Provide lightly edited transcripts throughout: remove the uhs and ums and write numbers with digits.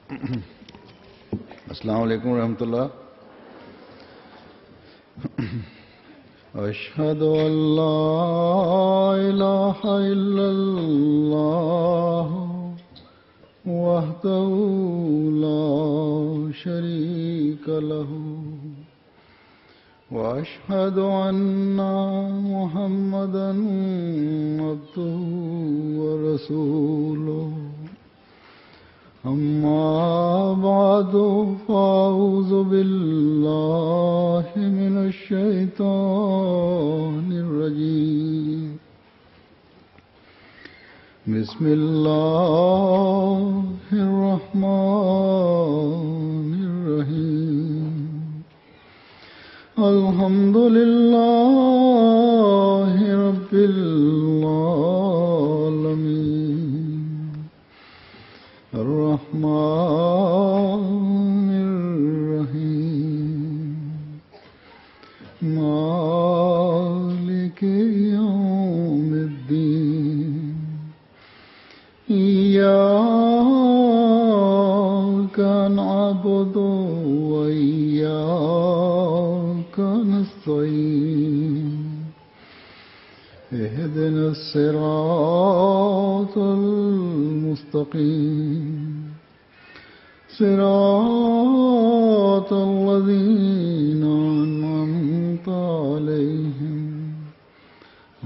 السلام علیکم ورحمۃ اللہ. اشہد ان لا الہ الا اللہ وحدہ لا شریک لہ واشہد ان محمدا عبدہ ورسولہ. اما بعد فاعوذ باللہ من الشیطان الرجیم. بسم اللہ الرحمن الرحیم. الحمد للہ رب العالمین الرحمن الرحیم مالک یوم الدین. ایاک نعبد وایاک نستعین. اهدنا الصراط المستقيم صراط الذين أنعمت عليهم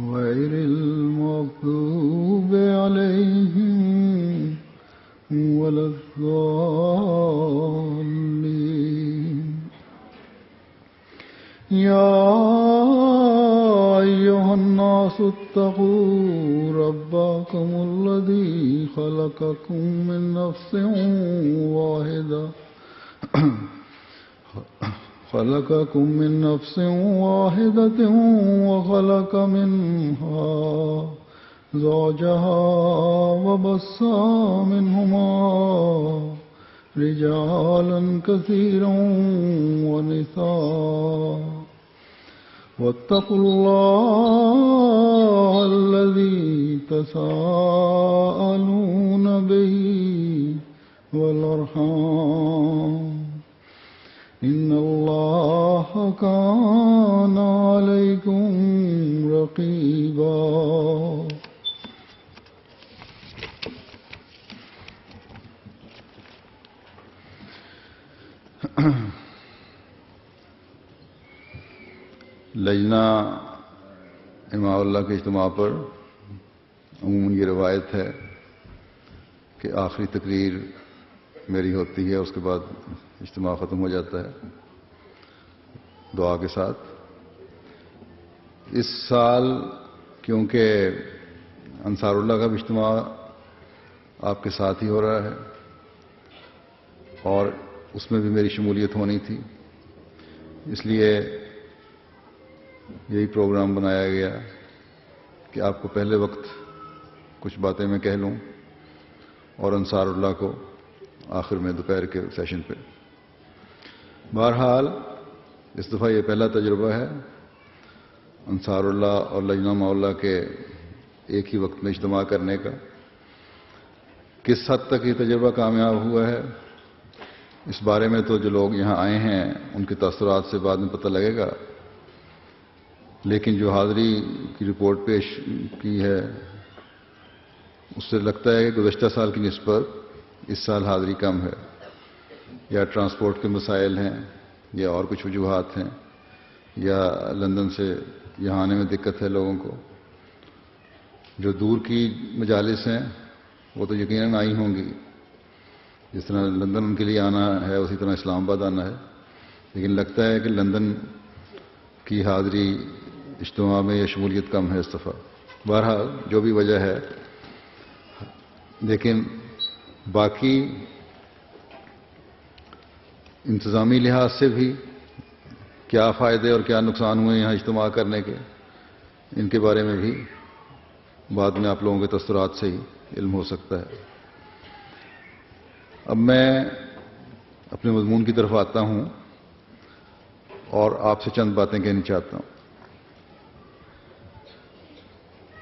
غير المغضوب عليهم ولا الضالين. يا أيها الناس اتقوا ربكم الذي خلقكم من نفس واحدة وخلق منها زوجها وبث منهما رجالا كثيرا ونساء. واتقوا الله الذي تساءلون به والأرحام إن الله كان عليكم رقيبا. لجنہ امام اللہ کے اجتماع پر عموماً یہ روایت ہے کہ آخری تقریر میری ہوتی ہے، اس کے بعد اجتماع ختم ہو جاتا ہے دعا کے ساتھ. اس سال کیونکہ انصار اللہ کا بھی اجتماع آپ کے ساتھ ہی ہو رہا ہے اور اس میں بھی میری شمولیت ہونی تھی، اس لیے یہی پروگرام بنایا گیا کہ آپ کو پہلے وقت کچھ باتیں میں کہہ لوں اور انصار اللہ کو آخر میں دوپہر کے سیشن پہ. بہرحال اس دفعہ یہ پہلا تجربہ ہے انصار اللہ اور لجنہ معاولہ کے ایک ہی وقت میں اجتماع کرنے کا. کس حد تک یہ تجربہ کامیاب ہوا ہے اس بارے میں تو جو لوگ یہاں آئے ہیں ان کے تاثرات سے بعد میں پتہ لگے گا، لیکن جو حاضری کی رپورٹ پیش کی ہے اس سے لگتا ہے کہ گزشتہ سال کی نسبت اس سال حاضری کم ہے، یا ٹرانسپورٹ کے مسائل ہیں یا اور کچھ وجوہات ہیں، یا لندن سے یہاں آنے میں دقت ہے لوگوں کو. جو دور کی مجالس ہیں وہ تو یقیناً آئی ہوں گی، جس طرح لندن ان کے لیے آنا ہے اسی طرح اسلام آباد آنا ہے، لیکن لگتا ہے کہ لندن کی حاضری اجتماع میں یا شمولیت کم ہے اس دفعہ. بہرحال جو بھی وجہ ہے، لیکن باقی انتظامی لحاظ سے بھی کیا فائدے اور کیا نقصان ہوئے یہاں اجتماع کرنے کے، ان کے بارے میں بھی بعد میں آپ لوگوں کے تاثرات سے ہی علم ہو سکتا ہے. اب میں اپنے مضمون کی طرف آتا ہوں اور آپ سے چند باتیں کہنی چاہتا ہوں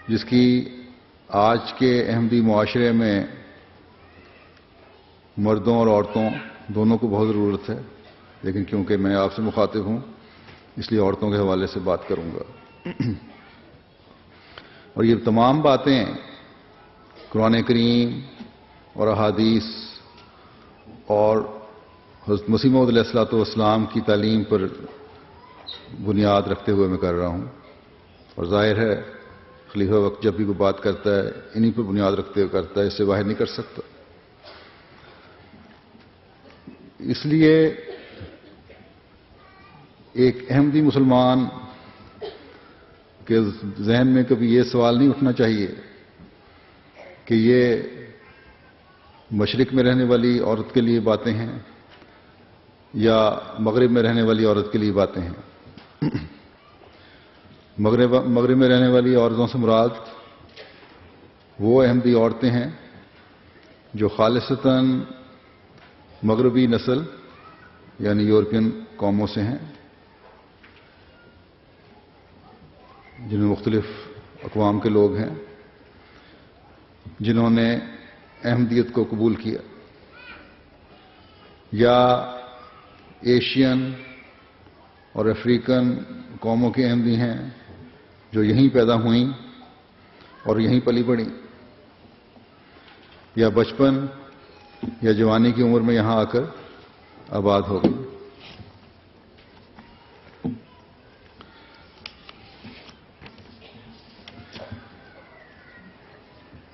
جس کی آج کے احمدی معاشرے میں مردوں اور عورتوں دونوں کو بہت ضرورت ہے، لیکن کیونکہ میں آپ سے مخاطب ہوں اس لیے عورتوں کے حوالے سے بات کروں گا۔ اور یہ تمام باتیں قرآن کریم اور احادیث اور حضرت مسیح موعود علیہ الصلوۃ والسلام کی تعلیم پر بنیاد رکھتے ہوئے میں کر رہا ہوں، اور ظاہر ہے خلیفہ وقت جب بھی کوئی بات کرتا ہے انہی پر بنیاد رکھتے ہوئے کرتا ہے، اس سے باہر نہیں کر سکتا۔ اس لیے ایک احمدی مسلمان کے ذہن میں کبھی یہ سوال نہیں اٹھنا چاہیے کہ یہ مشرق میں رہنے والی عورت کے لیے باتیں ہیں یا مغرب میں رہنے والی عورت کے لیے باتیں ہیں۔ مغرب میں رہنے والی عورتوں سے مراد وہ احمدی عورتیں ہیں جو خالصتاً مغربی نسل یعنی یورپین قوموں سے ہیں، جن میں مختلف اقوام کے لوگ ہیں جنہوں نے احمدیت کو قبول کیا، یا ایشین اور افریقن قوموں کی احمدی ہیں جو یہیں پیدا ہوئیں اور یہیں پلی بڑھیں، یا بچپن یا جوانی کی عمر میں یہاں آ کر آباد ہو گئی۔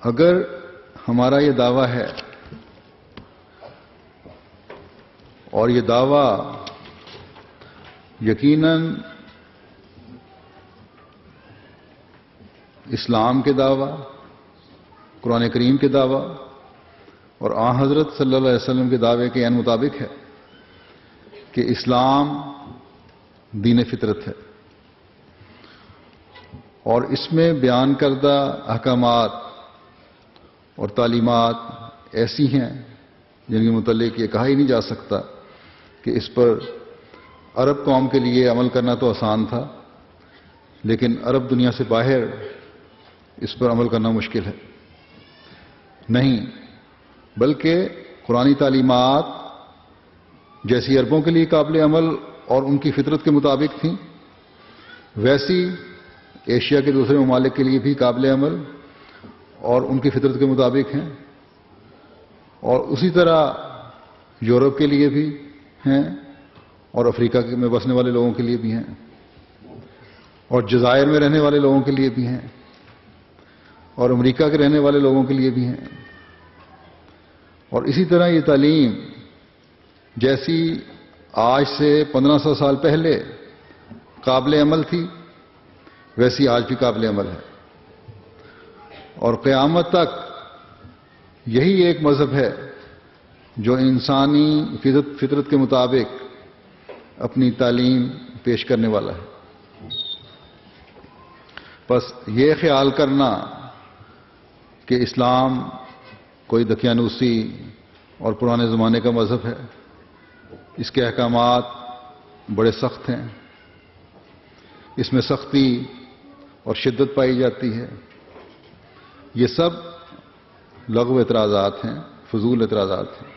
اگر ہمارا یہ دعویٰ ہے اور یہ دعویٰ یقیناً اسلام کے دعویٰ، قرآن کریم کے دعویٰ اور آن حضرت صلی اللہ علیہ وسلم کے دعوے کے عین مطابق ہے کہ اسلام دین فطرت ہے، اور اس میں بیان کردہ احکامات اور تعلیمات ایسی ہیں جن کے متعلق یہ کہا ہی نہیں جا سکتا کہ اس پر عرب قوم کے لیے عمل کرنا تو آسان تھا، لیکن عرب دنیا سے باہر اس پر عمل کرنا مشکل ہے۔ نہیں، بلکہ قرآنی تعلیمات جیسی عربوں کے لیے قابل عمل اور ان کی فطرت کے مطابق تھیں، ویسی ایشیا کے دوسرے ممالک کے لیے بھی قابل عمل اور ان کی فطرت کے مطابق ہیں، اور اسی طرح یورپ کے لیے بھی ہیں اور افریقہ میں بسنے والے لوگوں کے لیے بھی ہیں اور جزائر میں رہنے والے لوگوں کے لیے بھی ہیں اور امریکہ کے رہنے والے لوگوں کے لیے بھی ہیں۔ اور اسی طرح یہ تعلیم جیسی آج سے 1500 سال پہلے قابل عمل تھی ویسی آج بھی قابل عمل ہے، اور قیامت تک یہی ایک مذہب ہے جو انسانی فطرت کے مطابق اپنی تعلیم پیش کرنے والا ہے۔ بس یہ خیال کرنا کہ اسلام کوئی دقیانوسی اور پرانے زمانے کا مذہب ہے، اس کے احکامات بڑے سخت ہیں، اس میں سختی اور شدت پائی جاتی ہے، یہ سب لغو اعتراضات ہیں، فضول اعتراضات ہیں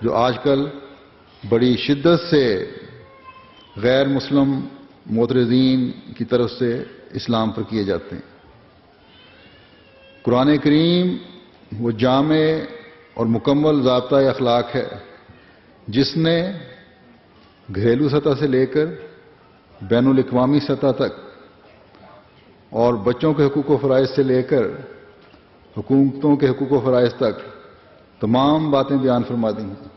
جو آج کل بڑی شدت سے غیر مسلم معترضین کی طرف سے اسلام پر کیے جاتے ہیں۔ قرآن کریم وہ جامع اور مکمل ضابطۂ اخلاق ہے جس نے گھریلو سطح سے لے کر بین الاقوامی سطح تک اور بچوں کے حقوق و فرائض سے لے کر حکومتوں کے حقوق و فرائض تک تمام باتیں بیان فرما دی ہیں۔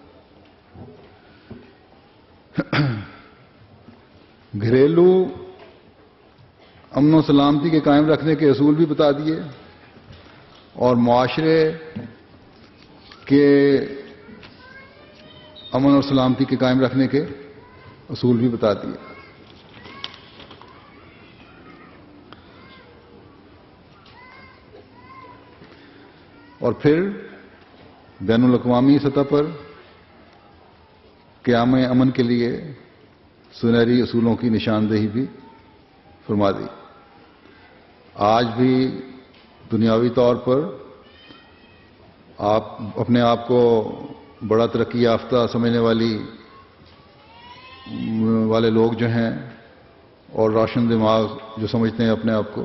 گھریلو امن و سلامتی کے قائم رکھنے کے اصول بھی بتا دیے اور معاشرے کے امن اور سلامتی کے قائم رکھنے کے اصول بھی بتا دیے۔ اور پھر بین الاقوامی سطح پر قیام امن کے لیے سنہری اصولوں کی نشاندہی بھی فرما دی۔ آج بھی دنیاوی طور پر آپ اپنے آپ کو بڑا ترقی یافتہ سمجھنے والے لوگ جو ہیں اور روشن دماغ جو سمجھتے ہیں اپنے آپ کو،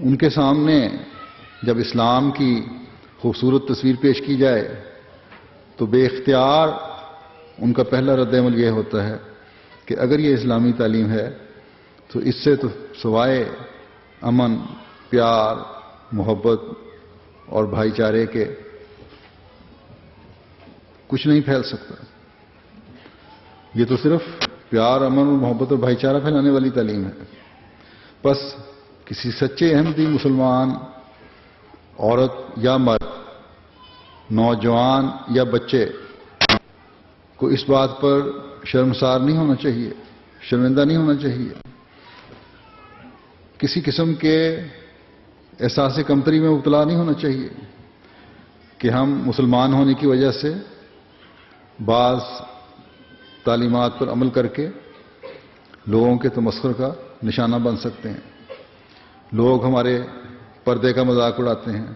ان کے سامنے جب اسلام کی خوبصورت تصویر پیش کی جائے تو بے اختیار ان کا پہلا رد عمل یہ ہوتا ہے کہ اگر یہ اسلامی تعلیم ہے تو اس سے تو سوائے امن، پیار، محبت اور بھائی چارے کے کچھ نہیں پھیل سکتا. یہ تو صرف پیار، امن اور محبت اور بھائی چارہ پھیلانے والی تعلیم ہے. بس کسی سچے احمدی مسلمان، عورت یا مرد، نوجوان یا بچے کو اس بات پر شرمسار نہیں ہونا چاہیے، شرمندہ نہیں ہونا چاہیے، کسی قسم کے احساس کمتری میں مبتلا نہیں ہونا چاہیے کہ ہم مسلمان ہونے کی وجہ سے بعض تعلیمات پر عمل کر کے لوگوں کے تمسخر کا نشانہ بن سکتے ہیں. لوگ ہمارے پردے کا مذاق اڑاتے ہیں،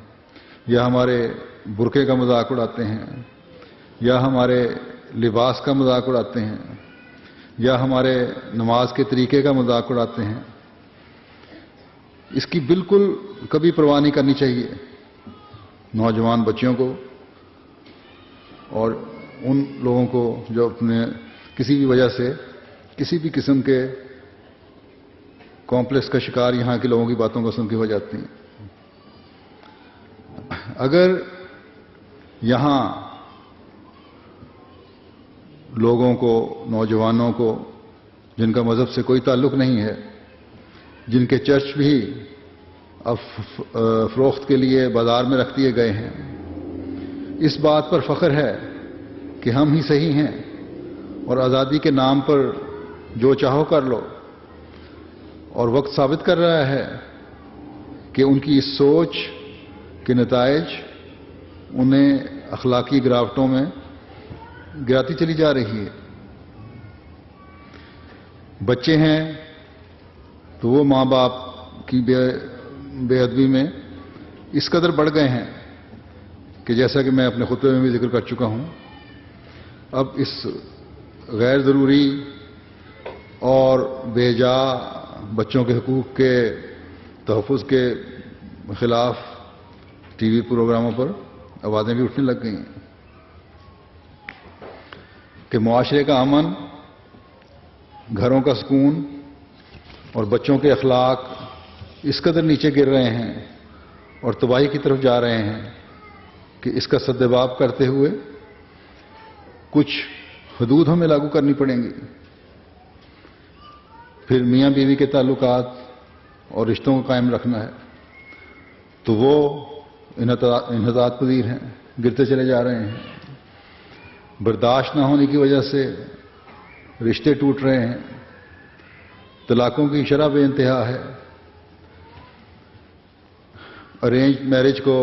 یا ہمارے برقعے کا مذاق اڑاتے ہیں، یا ہمارے لباس کا مذاق اڑاتے ہیں، یا ہمارے نماز کے طریقے کا مذاق اڑاتے ہیں. اس کی بالکل کبھی پرواہ نہیں کرنی چاہیے نوجوان بچوں کو اور ان لوگوں کو جو اپنے کسی بھی وجہ سے کسی بھی قسم کے کمپلیکس کا شکار یہاں کے لوگوں کی باتوں کو سن کے ہو جاتی ہیں. اگر یہاں لوگوں کو، نوجوانوں کو جن کا مذہب سے کوئی تعلق نہیں ہے، جن کے چرچ بھی اب فروخت کے لیے بازار میں رکھ دیے گئے ہیں، اس بات پر فخر ہے کہ ہم ہی صحیح ہیں اور آزادی کے نام پر جو چاہو کر لو، اور وقت ثابت کر رہا ہے کہ ان کی اس سوچ کے نتائج انہیں اخلاقی گراوٹوں میں گراتی چلی جا رہی ہے. بچے ہیں تو وہ ماں باپ کی بے ادبی میں اس قدر بڑھ گئے ہیں کہ جیسا کہ میں اپنے خطبے میں بھی ذکر کر چکا ہوں، اب اس غیر ضروری اور بے جا بچوں کے حقوق کے تحفظ کے خلاف ٹی وی پروگراموں پر آوازیں بھی اٹھنے لگ گئی ہیں کہ معاشرے کا امن، گھروں کا سکون اور بچوں کے اخلاق اس قدر نیچے گر رہے ہیں اور تباہی کی طرف جا رہے ہیں کہ اس کا سدباب کرتے ہوئے کچھ حدود ہمیں لاگو کرنی پڑیں گی. پھر میاں بیوی کے تعلقات اور رشتوں کو قائم رکھنا ہے تو وہ انحطاط پذیر ہیں، گرتے چلے جا رہے ہیں. برداشت نہ ہونے کی وجہ سے رشتے ٹوٹ رہے ہیں، طلاقوں کی شرح بے انتہا ہے. ارینج میرج کو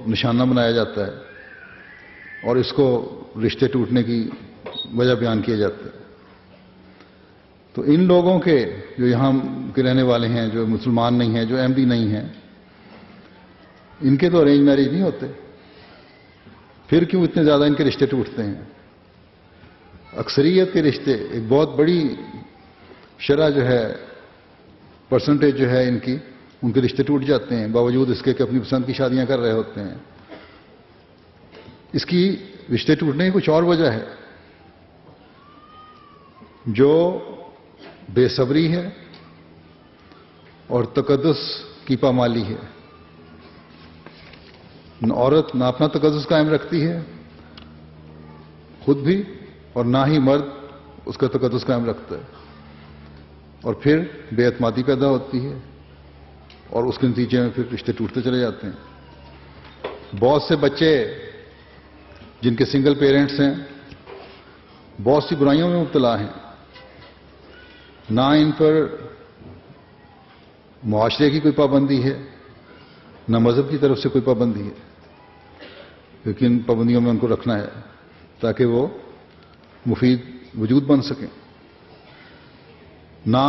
نشانہ بنایا جاتا ہے اور اس کو رشتے ٹوٹنے کی وجہ بیان کیا جاتا ہے. تو ان لوگوں کے جو یہاں کے رہنے والے ہیں، جو مسلمان نہیں ہیں، جو احمدی نہیں ہیں، ان کے تو ارینج میرج نہیں ہوتے، پھر کیوں اتنے زیادہ ان کے رشتے ٹوٹتے ہیں؟ اکثریت کے رشتے، ایک بہت بڑی شرح جو ہے، پرسنٹیج جو ہے ان کے رشتے ٹوٹ جاتے ہیں، باوجود اس کے کہ اپنی پسند کی شادیاں کر رہے ہوتے ہیں. اس کی رشتے ٹوٹنے کی کچھ اور وجہ ہے جو بے صبری ہے اور تقدس کی پامالی ہے. عورت نہ اپنا تقدس قائم رکھتی ہے خود بھی، اور نہ ہی مرد اس کا تقدس قائم رکھتا ہے، اور پھر بے اعتمادی پیدا ہوتی ہے اور اس کے نتیجے میں پھر رشتے ٹوٹتے چلے جاتے ہیں. بہت سے بچے جن کے سنگل پیرنٹس ہیں بہت سی برائیوں میں مبتلا ہیں، نہ ان پر معاشرے کی کوئی پابندی ہے، نہ مذہب کی طرف سے کوئی پابندی ہے، لیکن پابندیوں میں ان کو رکھنا ہے تاکہ وہ مفید وجود بن سکیں. نہ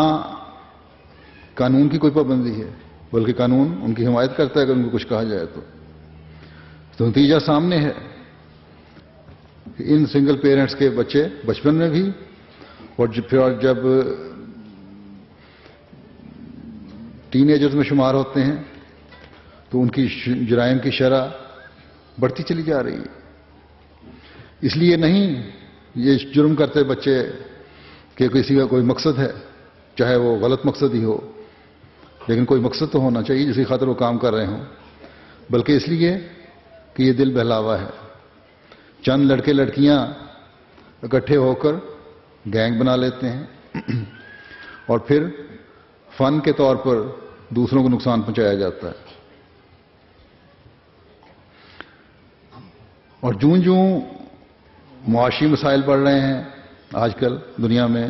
قانون کی کوئی پابندی ہے بلکہ قانون ان کی حمایت کرتا ہے اگر ان کو کچھ کہا جائے تو نتیجہ سامنے ہے. ان سنگل پیرنٹس کے بچے بچپن میں بھی اور پھر جب ٹین ایجرز میں شمار ہوتے ہیں تو ان کی جرائم کی شرح بڑھتی چلی جا رہی ہے. اس لیے نہیں یہ جرم کرتے بچے کہ کسی کا کوئی مقصد ہے، چاہے وہ غلط مقصد ہی ہو، لیکن کوئی مقصد تو ہونا چاہیے جس کی خاطر وہ کام کر رہے ہوں، بلکہ اس لیے کہ یہ دل بہلاوا ہے. چند لڑکے لڑکیاں اکٹھے ہو کر گینگ بنا لیتے ہیں اور پھر فن کے طور پر دوسروں کو نقصان پہنچایا جاتا ہے. اور جوں جوں معاشی مسائل بڑھ رہے ہیں آج کل دنیا میں،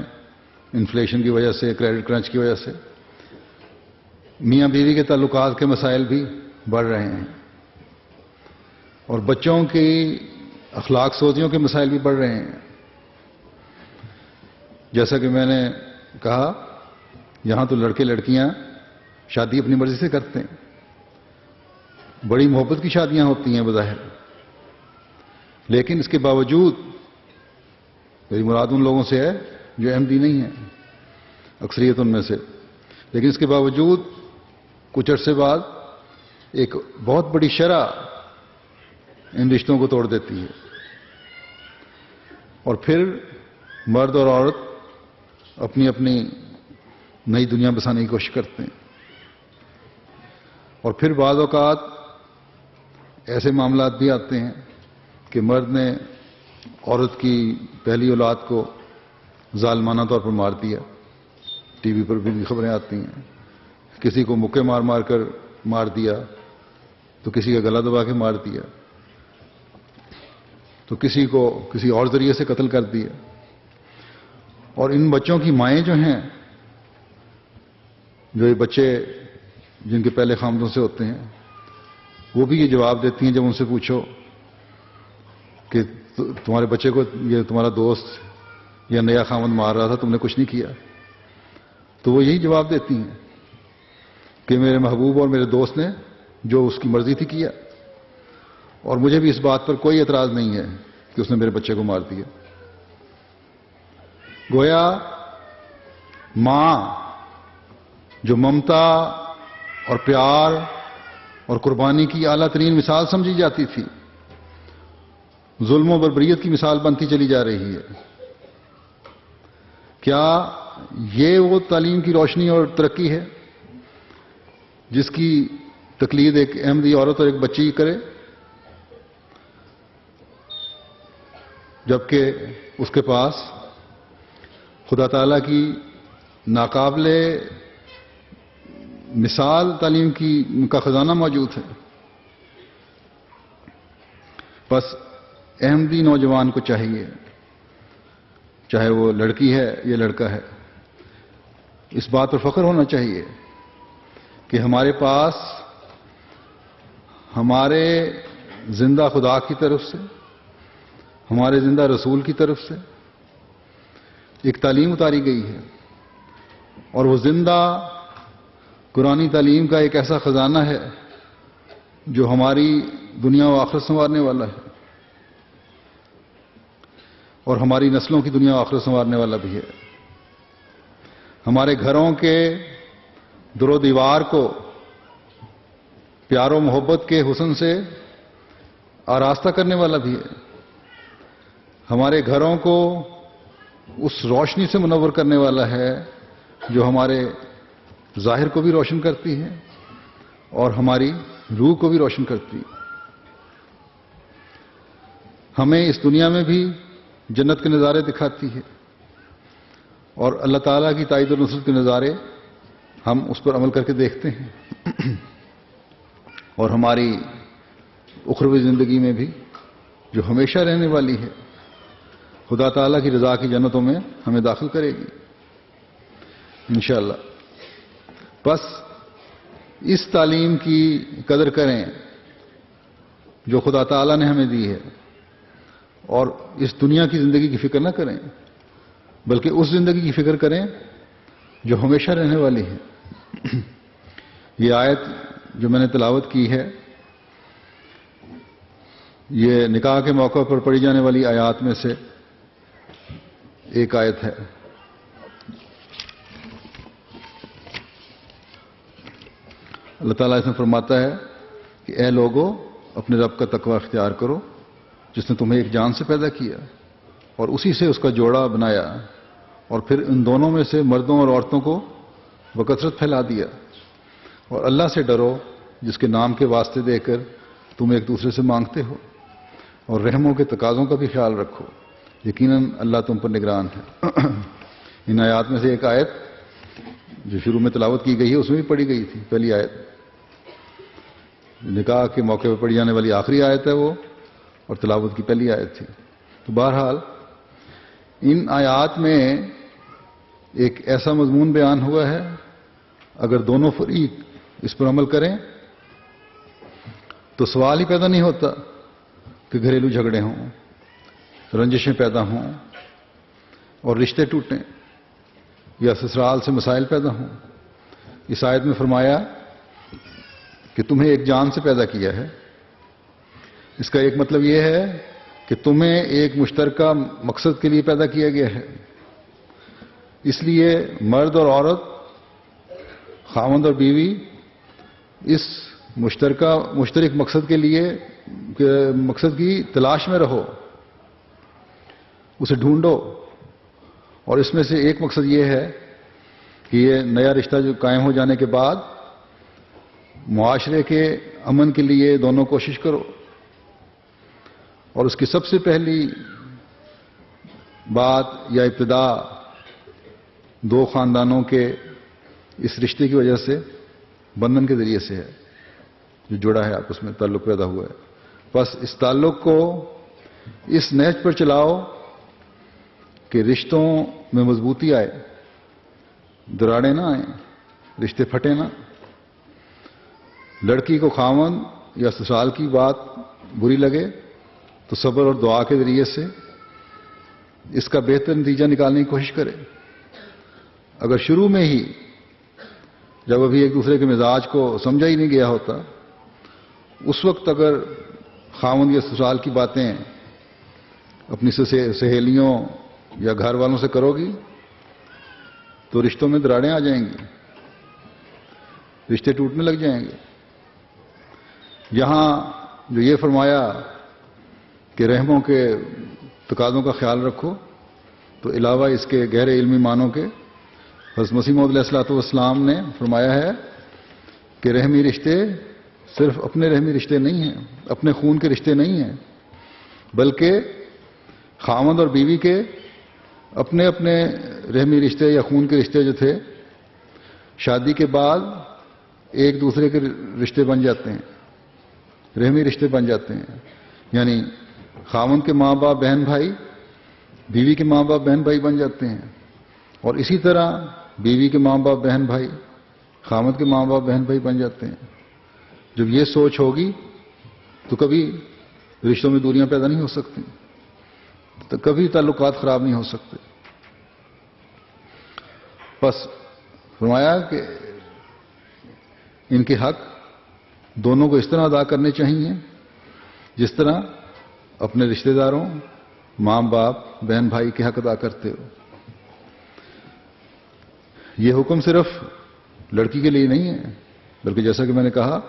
انفلیشن کی وجہ سے، کریڈٹ کرنچ کی وجہ سے، میاں بیوی کے تعلقات کے مسائل بھی بڑھ رہے ہیں اور بچوں کی اخلاق سوزیوں کے مسائل بھی بڑھ رہے ہیں. جیسا کہ میں نے کہا، یہاں تو لڑکے لڑکیاں شادی اپنی مرضی سے کرتے ہیں، بڑی محبت کی شادیاں ہوتی ہیں بظاہر، لیکن اس کے باوجود، میری مراد ان لوگوں سے ہے جو احمدی نہیں ہیں، اکثریت ان میں سے، لیکن اس کے باوجود کچھ عرصے بعد ایک بہت بڑی شرح ان رشتوں کو توڑ دیتی ہے اور پھر مرد اور عورت اپنی اپنی نئی دنیا بسانے کی کوشش کرتے ہیں. اور پھر بعض اوقات ایسے معاملات بھی آتے ہیں کہ مرد نے عورت کی پہلی اولاد کو ظالمانہ طور پر مار دیا. ٹی وی پر بھی خبریں آتی ہیں، کسی کو مکے مار مار کر مار دیا، تو کسی کا گلا دبا کے مار دیا، تو کسی کو کسی اور ذریعے سے قتل کر دیا. اور ان بچوں کی مائیں جو ہیں، جو یہ بچے جن کے پہلے خامدوں سے ہوتے ہیں، وہ بھی یہ جواب دیتی ہیں جب ان سے پوچھو کہ تمہارے بچے کو یہ تمہارا دوست یا نیا خامد مار رہا تھا، تم نے کچھ نہیں کیا، تو وہ یہی جواب دیتی ہیں کہ میرے محبوب اور میرے دوست نے جو اس کی مرضی تھی کیا، اور مجھے بھی اس بات پر کوئی اعتراض نہیں ہے کہ اس نے میرے بچے کو مار دیا. گویا ماں جو ممتا اور پیار اور قربانی کی اعلیٰ ترین مثال سمجھی جاتی تھی، ظلم و بربریت کی مثال بنتی چلی جا رہی ہے. کیا یہ وہ تعلیم کی روشنی اور ترقی ہے جس کی تقلید ایک احمدی عورت اور ایک بچی کرے، جبکہ اس کے پاس خدا تعالیٰ کی ناقابل مثال تعلیم کا خزانہ موجود ہے؟ بس احمدی نوجوان کو چاہیے، چاہے وہ لڑکی ہے یا لڑکا ہے، اس بات پر فخر ہونا چاہیے کہ ہمارے پاس ہمارے زندہ خدا کی طرف سے، ہمارے زندہ رسول کی طرف سے ایک تعلیم اتاری گئی ہے، اور وہ زندہ قرآنی تعلیم کا ایک ایسا خزانہ ہے جو ہماری دنیا و آخرت سنوارنے والا ہے، اور ہماری نسلوں کی دنیا و آخرت سنوارنے والا بھی ہے. ہمارے گھروں کے در و دیوار کو پیار و محبت کے حسن سے آراستہ کرنے والا بھی ہے. ہمارے گھروں کو اس روشنی سے منور کرنے والا ہے جو ہمارے ظاہر کو بھی روشن کرتی ہے اور ہماری روح کو بھی روشن کرتی ہے. ہمیں اس دنیا میں بھی جنت کے نظارے دکھاتی ہے، اور اللہ تعالیٰ کی تائید و نصرت کے نظارے ہم اس پر عمل کر کے دیکھتے ہیں، اور ہماری اخروی زندگی میں بھی جو ہمیشہ رہنے والی ہے، خدا تعالیٰ کی رضا کی جنتوں میں ہمیں داخل کرے گی انشاءاللہ. بس اس تعلیم کی قدر کریں جو خدا تعالیٰ نے ہمیں دی ہے، اور اس دنیا کی زندگی کی فکر نہ کریں، بلکہ اس زندگی کی فکر کریں جو ہمیشہ رہنے والی ہے. یہ آیت جو میں نے تلاوت کی ہے، یہ نکاح کے موقع پر پڑھی جانے والی آیات میں سے ایک آیت ہے. اللہ تعالیٰ اس میں فرماتا ہے کہ اے لوگو اپنے رب کا تقوی اختیار کرو جس نے تمہیں ایک جان سے پیدا کیا اور اسی سے اس کا جوڑا بنایا اور پھر ان دونوں میں سے مردوں اور عورتوں کو بکثرت پھیلا دیا. اور اللہ سے ڈرو جس کے نام کے واسطے دے کر تم ایک دوسرے سے مانگتے ہو اور رحموں کے تقاضوں کا بھی خیال رکھو یقیناً اللہ تم پر نگران ہے. ان آیات میں سے ایک آیت جو شروع میں تلاوت کی گئی ہے اس میں بھی پڑھی گئی تھی. پہلی آیت نکاح کے موقع پہ پڑھی جانے والی آخری آیت ہے وہ, اور تلاوت کی پہلی آیت تھی. تو بہرحال ان آیات میں ایک ایسا مضمون بیان ہوا ہے, اگر دونوں فریق اس پر عمل کریں تو سوال ہی پیدا نہیں ہوتا کہ گھریلو جھگڑے ہوں, رنجشیں پیدا ہوں اور رشتے ٹوٹیں یا سسرال سے مسائل پیدا ہوں. اس آیت میں فرمایا کہ تمہیں ایک جان سے پیدا کیا ہے. اس کا ایک مطلب یہ ہے کہ تمہیں ایک مشترکہ مقصد کے لیے پیدا کیا گیا ہے. اس لیے مرد اور عورت, خاوند اور بیوی اس مشترک مقصد کے لیے مقصد کی تلاش میں رہو, اسے ڈھونڈو. اور اس میں سے ایک مقصد یہ ہے کہ یہ نیا رشتہ جو قائم ہو جانے کے بعد معاشرے کے امن کے لیے دونوں کوشش کرو. اور اس کی سب سے پہلی بات یا ابتدا دو خاندانوں کے اس رشتے کی وجہ سے, بندھن کے ذریعے سے ہے جو جڑا ہے آپس میں, تعلق پیدا ہوا ہے. بس اس تعلق کو اس نہج پر چلاؤ کہ رشتوں میں مضبوطی آئے, دراڑیں نہ آئیں, رشتے پھٹے نہ. لڑکی کو خاوند یا سسرال کی بات بری لگے تو صبر اور دعا کے ذریعے سے اس کا بہتر نتیجہ نکالنے کی کوشش کرے. اگر شروع میں ہی جب ابھی ایک دوسرے کے مزاج کو سمجھا ہی نہیں گیا ہوتا, اس وقت اگر خاوند یا سسرال کی باتیں اپنی سہیلیوں یا گھر والوں سے کرو گی تو رشتوں میں دراڑیں آ جائیں گی, رشتے ٹوٹنے لگ جائیں گے. یہاں جو یہ فرمایا کہ رحموں کے تقاضوں کا خیال رکھو, تو علاوہ اس کے گہرے علمی معنوں کے حضرت مسیح موعود علیہ الصلوۃ والسلام نے فرمایا ہے کہ رحمی رشتے صرف اپنے رحمی رشتے نہیں ہیں, اپنے خون کے رشتے نہیں ہیں, بلکہ خاوند اور بیوی کے اپنے اپنے رحمی رشتے یا خون کے رشتے جو تھے شادی کے بعد ایک دوسرے کے رشتے بن جاتے ہیں, رحمی رشتے بن جاتے ہیں. یعنی خاوند کے ماں باپ بہن بھائی بیوی کے ماں باپ بہن بھائی بن جاتے ہیں, اور اسی طرح بیوی کے ماں باپ بہن بھائی خاوند کے ماں باپ بہن بھائی بن جاتے ہیں. جب یہ سوچ ہوگی تو کبھی رشتوں میں دوریاں پیدا نہیں ہو سکتی, تو کبھی تعلقات خراب نہیں ہو سکتے. بس فرمایا کہ ان کے حق دونوں کو اس طرح ادا کرنے چاہیے جس طرح اپنے رشتہ داروں, ماں باپ, بہن بھائی کے حق ادا کرتے ہو. یہ حکم صرف لڑکی کے لیے نہیں ہے, بلکہ جیسا کہ میں نے کہا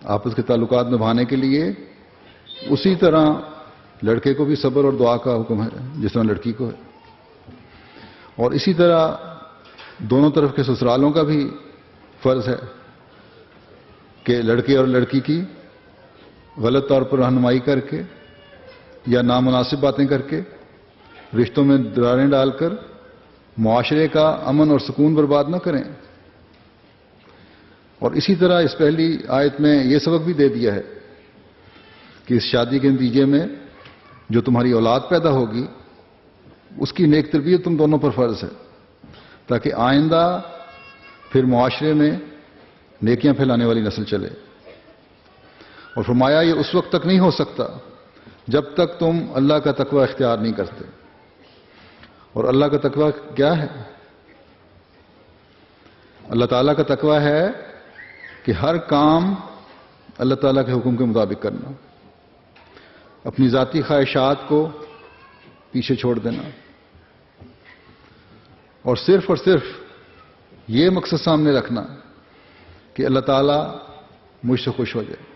آپس کے تعلقات نبھانے کے لیے اسی طرح لڑکے کو بھی صبر اور دعا کا حکم ہے جس طرح لڑکی کو ہے. اور اسی طرح دونوں طرف کے سسرالوں کا بھی فرض ہے کہ لڑکے اور لڑکی کی غلط طور پر رہنمائی کر کے یا نامناسب باتیں کر کے رشتوں میں دراڑیں ڈال کر معاشرے کا امن اور سکون برباد نہ کریں. اور اسی طرح اس پہلی آیت میں یہ سبق بھی دے دیا ہے کہ اس شادی کے نتیجے میں جو تمہاری اولاد پیدا ہوگی اس کی نیک تربیت تم دونوں پر فرض ہے, تاکہ آئندہ پھر معاشرے میں نیکیاں پھیلانے والی نسل چلے. اور فرمایا یہ اس وقت تک نہیں ہو سکتا جب تک تم اللہ کا تقوی اختیار نہیں کرتے. اور اللہ کا تقوی کیا ہے؟ اللہ تعالیٰ کا تقوی ہے کہ ہر کام اللہ تعالیٰ کے حکم کے مطابق کرنا. اپنی ذاتی خواہشات کو پیچھے چھوڑ دینا اور صرف یہ مقصد سامنے رکھنا کہ اللہ تعالیٰ مجھ سے خوش ہو جائے۔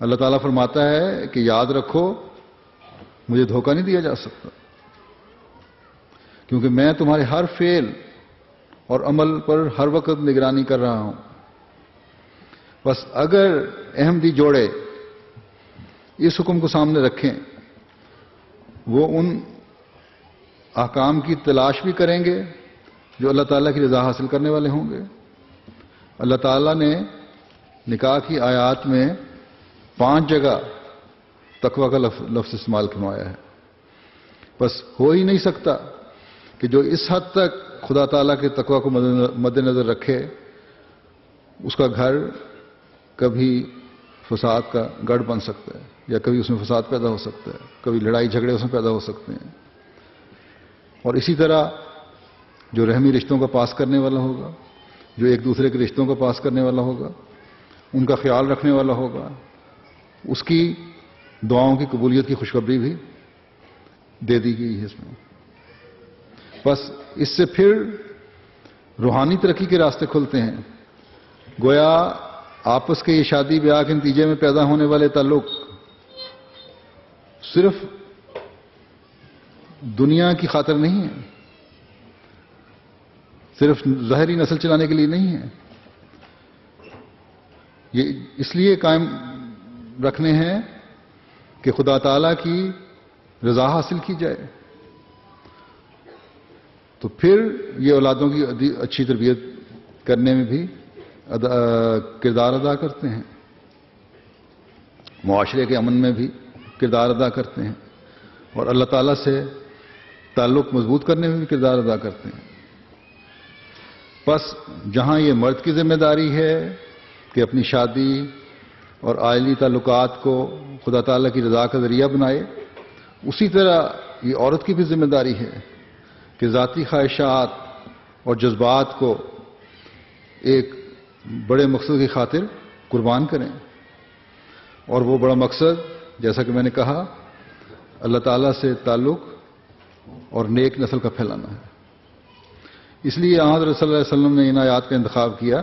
اللہ تعالیٰ فرماتا ہے کہ یاد رکھو مجھے دھوکہ نہیں دیا جا سکتا، کیونکہ میں تمہارے ہر فعل اور عمل پر ہر وقت نگرانی کر رہا ہوں۔ بس اگر احمدی جوڑے اس حکم کو سامنے رکھیں، وہ ان احکام کی تلاش بھی کریں گے جو اللہ تعالیٰ کی رضا حاصل کرنے والے ہوں گے۔ اللہ تعالیٰ نے نکاح کی آیات میں 5 جگہ تقوی کا لفظ استعمال فرمایا ہے۔ بس ہو ہی نہیں سکتا کہ جو اس حد تک خدا تعالیٰ کے تقوی کو مد نظر رکھے اس کا گھر کبھی فساد کا گڑھ بن سکتا ہے، یا کبھی اس میں فساد پیدا ہو سکتا ہے، کبھی لڑائی جھگڑے اس میں پیدا ہو سکتے ہیں۔ اور اسی طرح جو رحمی رشتوں کا پاس کرنے والا ہوگا، جو ایک دوسرے کے رشتوں کا پاس کرنے والا ہوگا، ان کا خیال رکھنے والا ہوگا، اس کی دعاؤں کی قبولیت کی خوشخبری بھی دے دی گئی ہے اس میں۔ بس اس سے پھر روحانی ترقی کے راستے کھلتے ہیں۔ گویا آپس کے یہ شادی بیاہ کے نتیجے میں پیدا ہونے والے تعلق صرف دنیا کی خاطر نہیں ہے، صرف ظاہری نسل چلانے کے لیے نہیں ہے، یہ اس لیے قائم رکھنے ہیں کہ خدا تعالیٰ کی رضا حاصل کی جائے۔ تو پھر یہ اولادوں کی اچھی تربیت کرنے میں بھی کردار ادا کرتے ہیں، معاشرے کے امن میں بھی کردار ادا کرتے ہیں، اور اللہ تعالیٰ سے تعلق مضبوط کرنے میں بھی کردار ادا کرتے ہیں۔ بس جہاں یہ مرد کی ذمہ داری ہے کہ اپنی شادی اور عائلی تعلقات کو خدا تعالیٰ کی رضا کا ذریعہ بنائے، اسی طرح یہ عورت کی بھی ذمہ داری ہے کہ ذاتی خواہشات اور جذبات کو ایک بڑے مقصد کی خاطر قربان کریں، اور وہ بڑا مقصد جیسا کہ میں نے کہا اللہ تعالیٰ سے تعلق اور نیک نسل کا پھیلانا ہے۔ اس لیے حضرت صلی اللہ علیہ وسلم نے ان آیات کا انتخاب کیا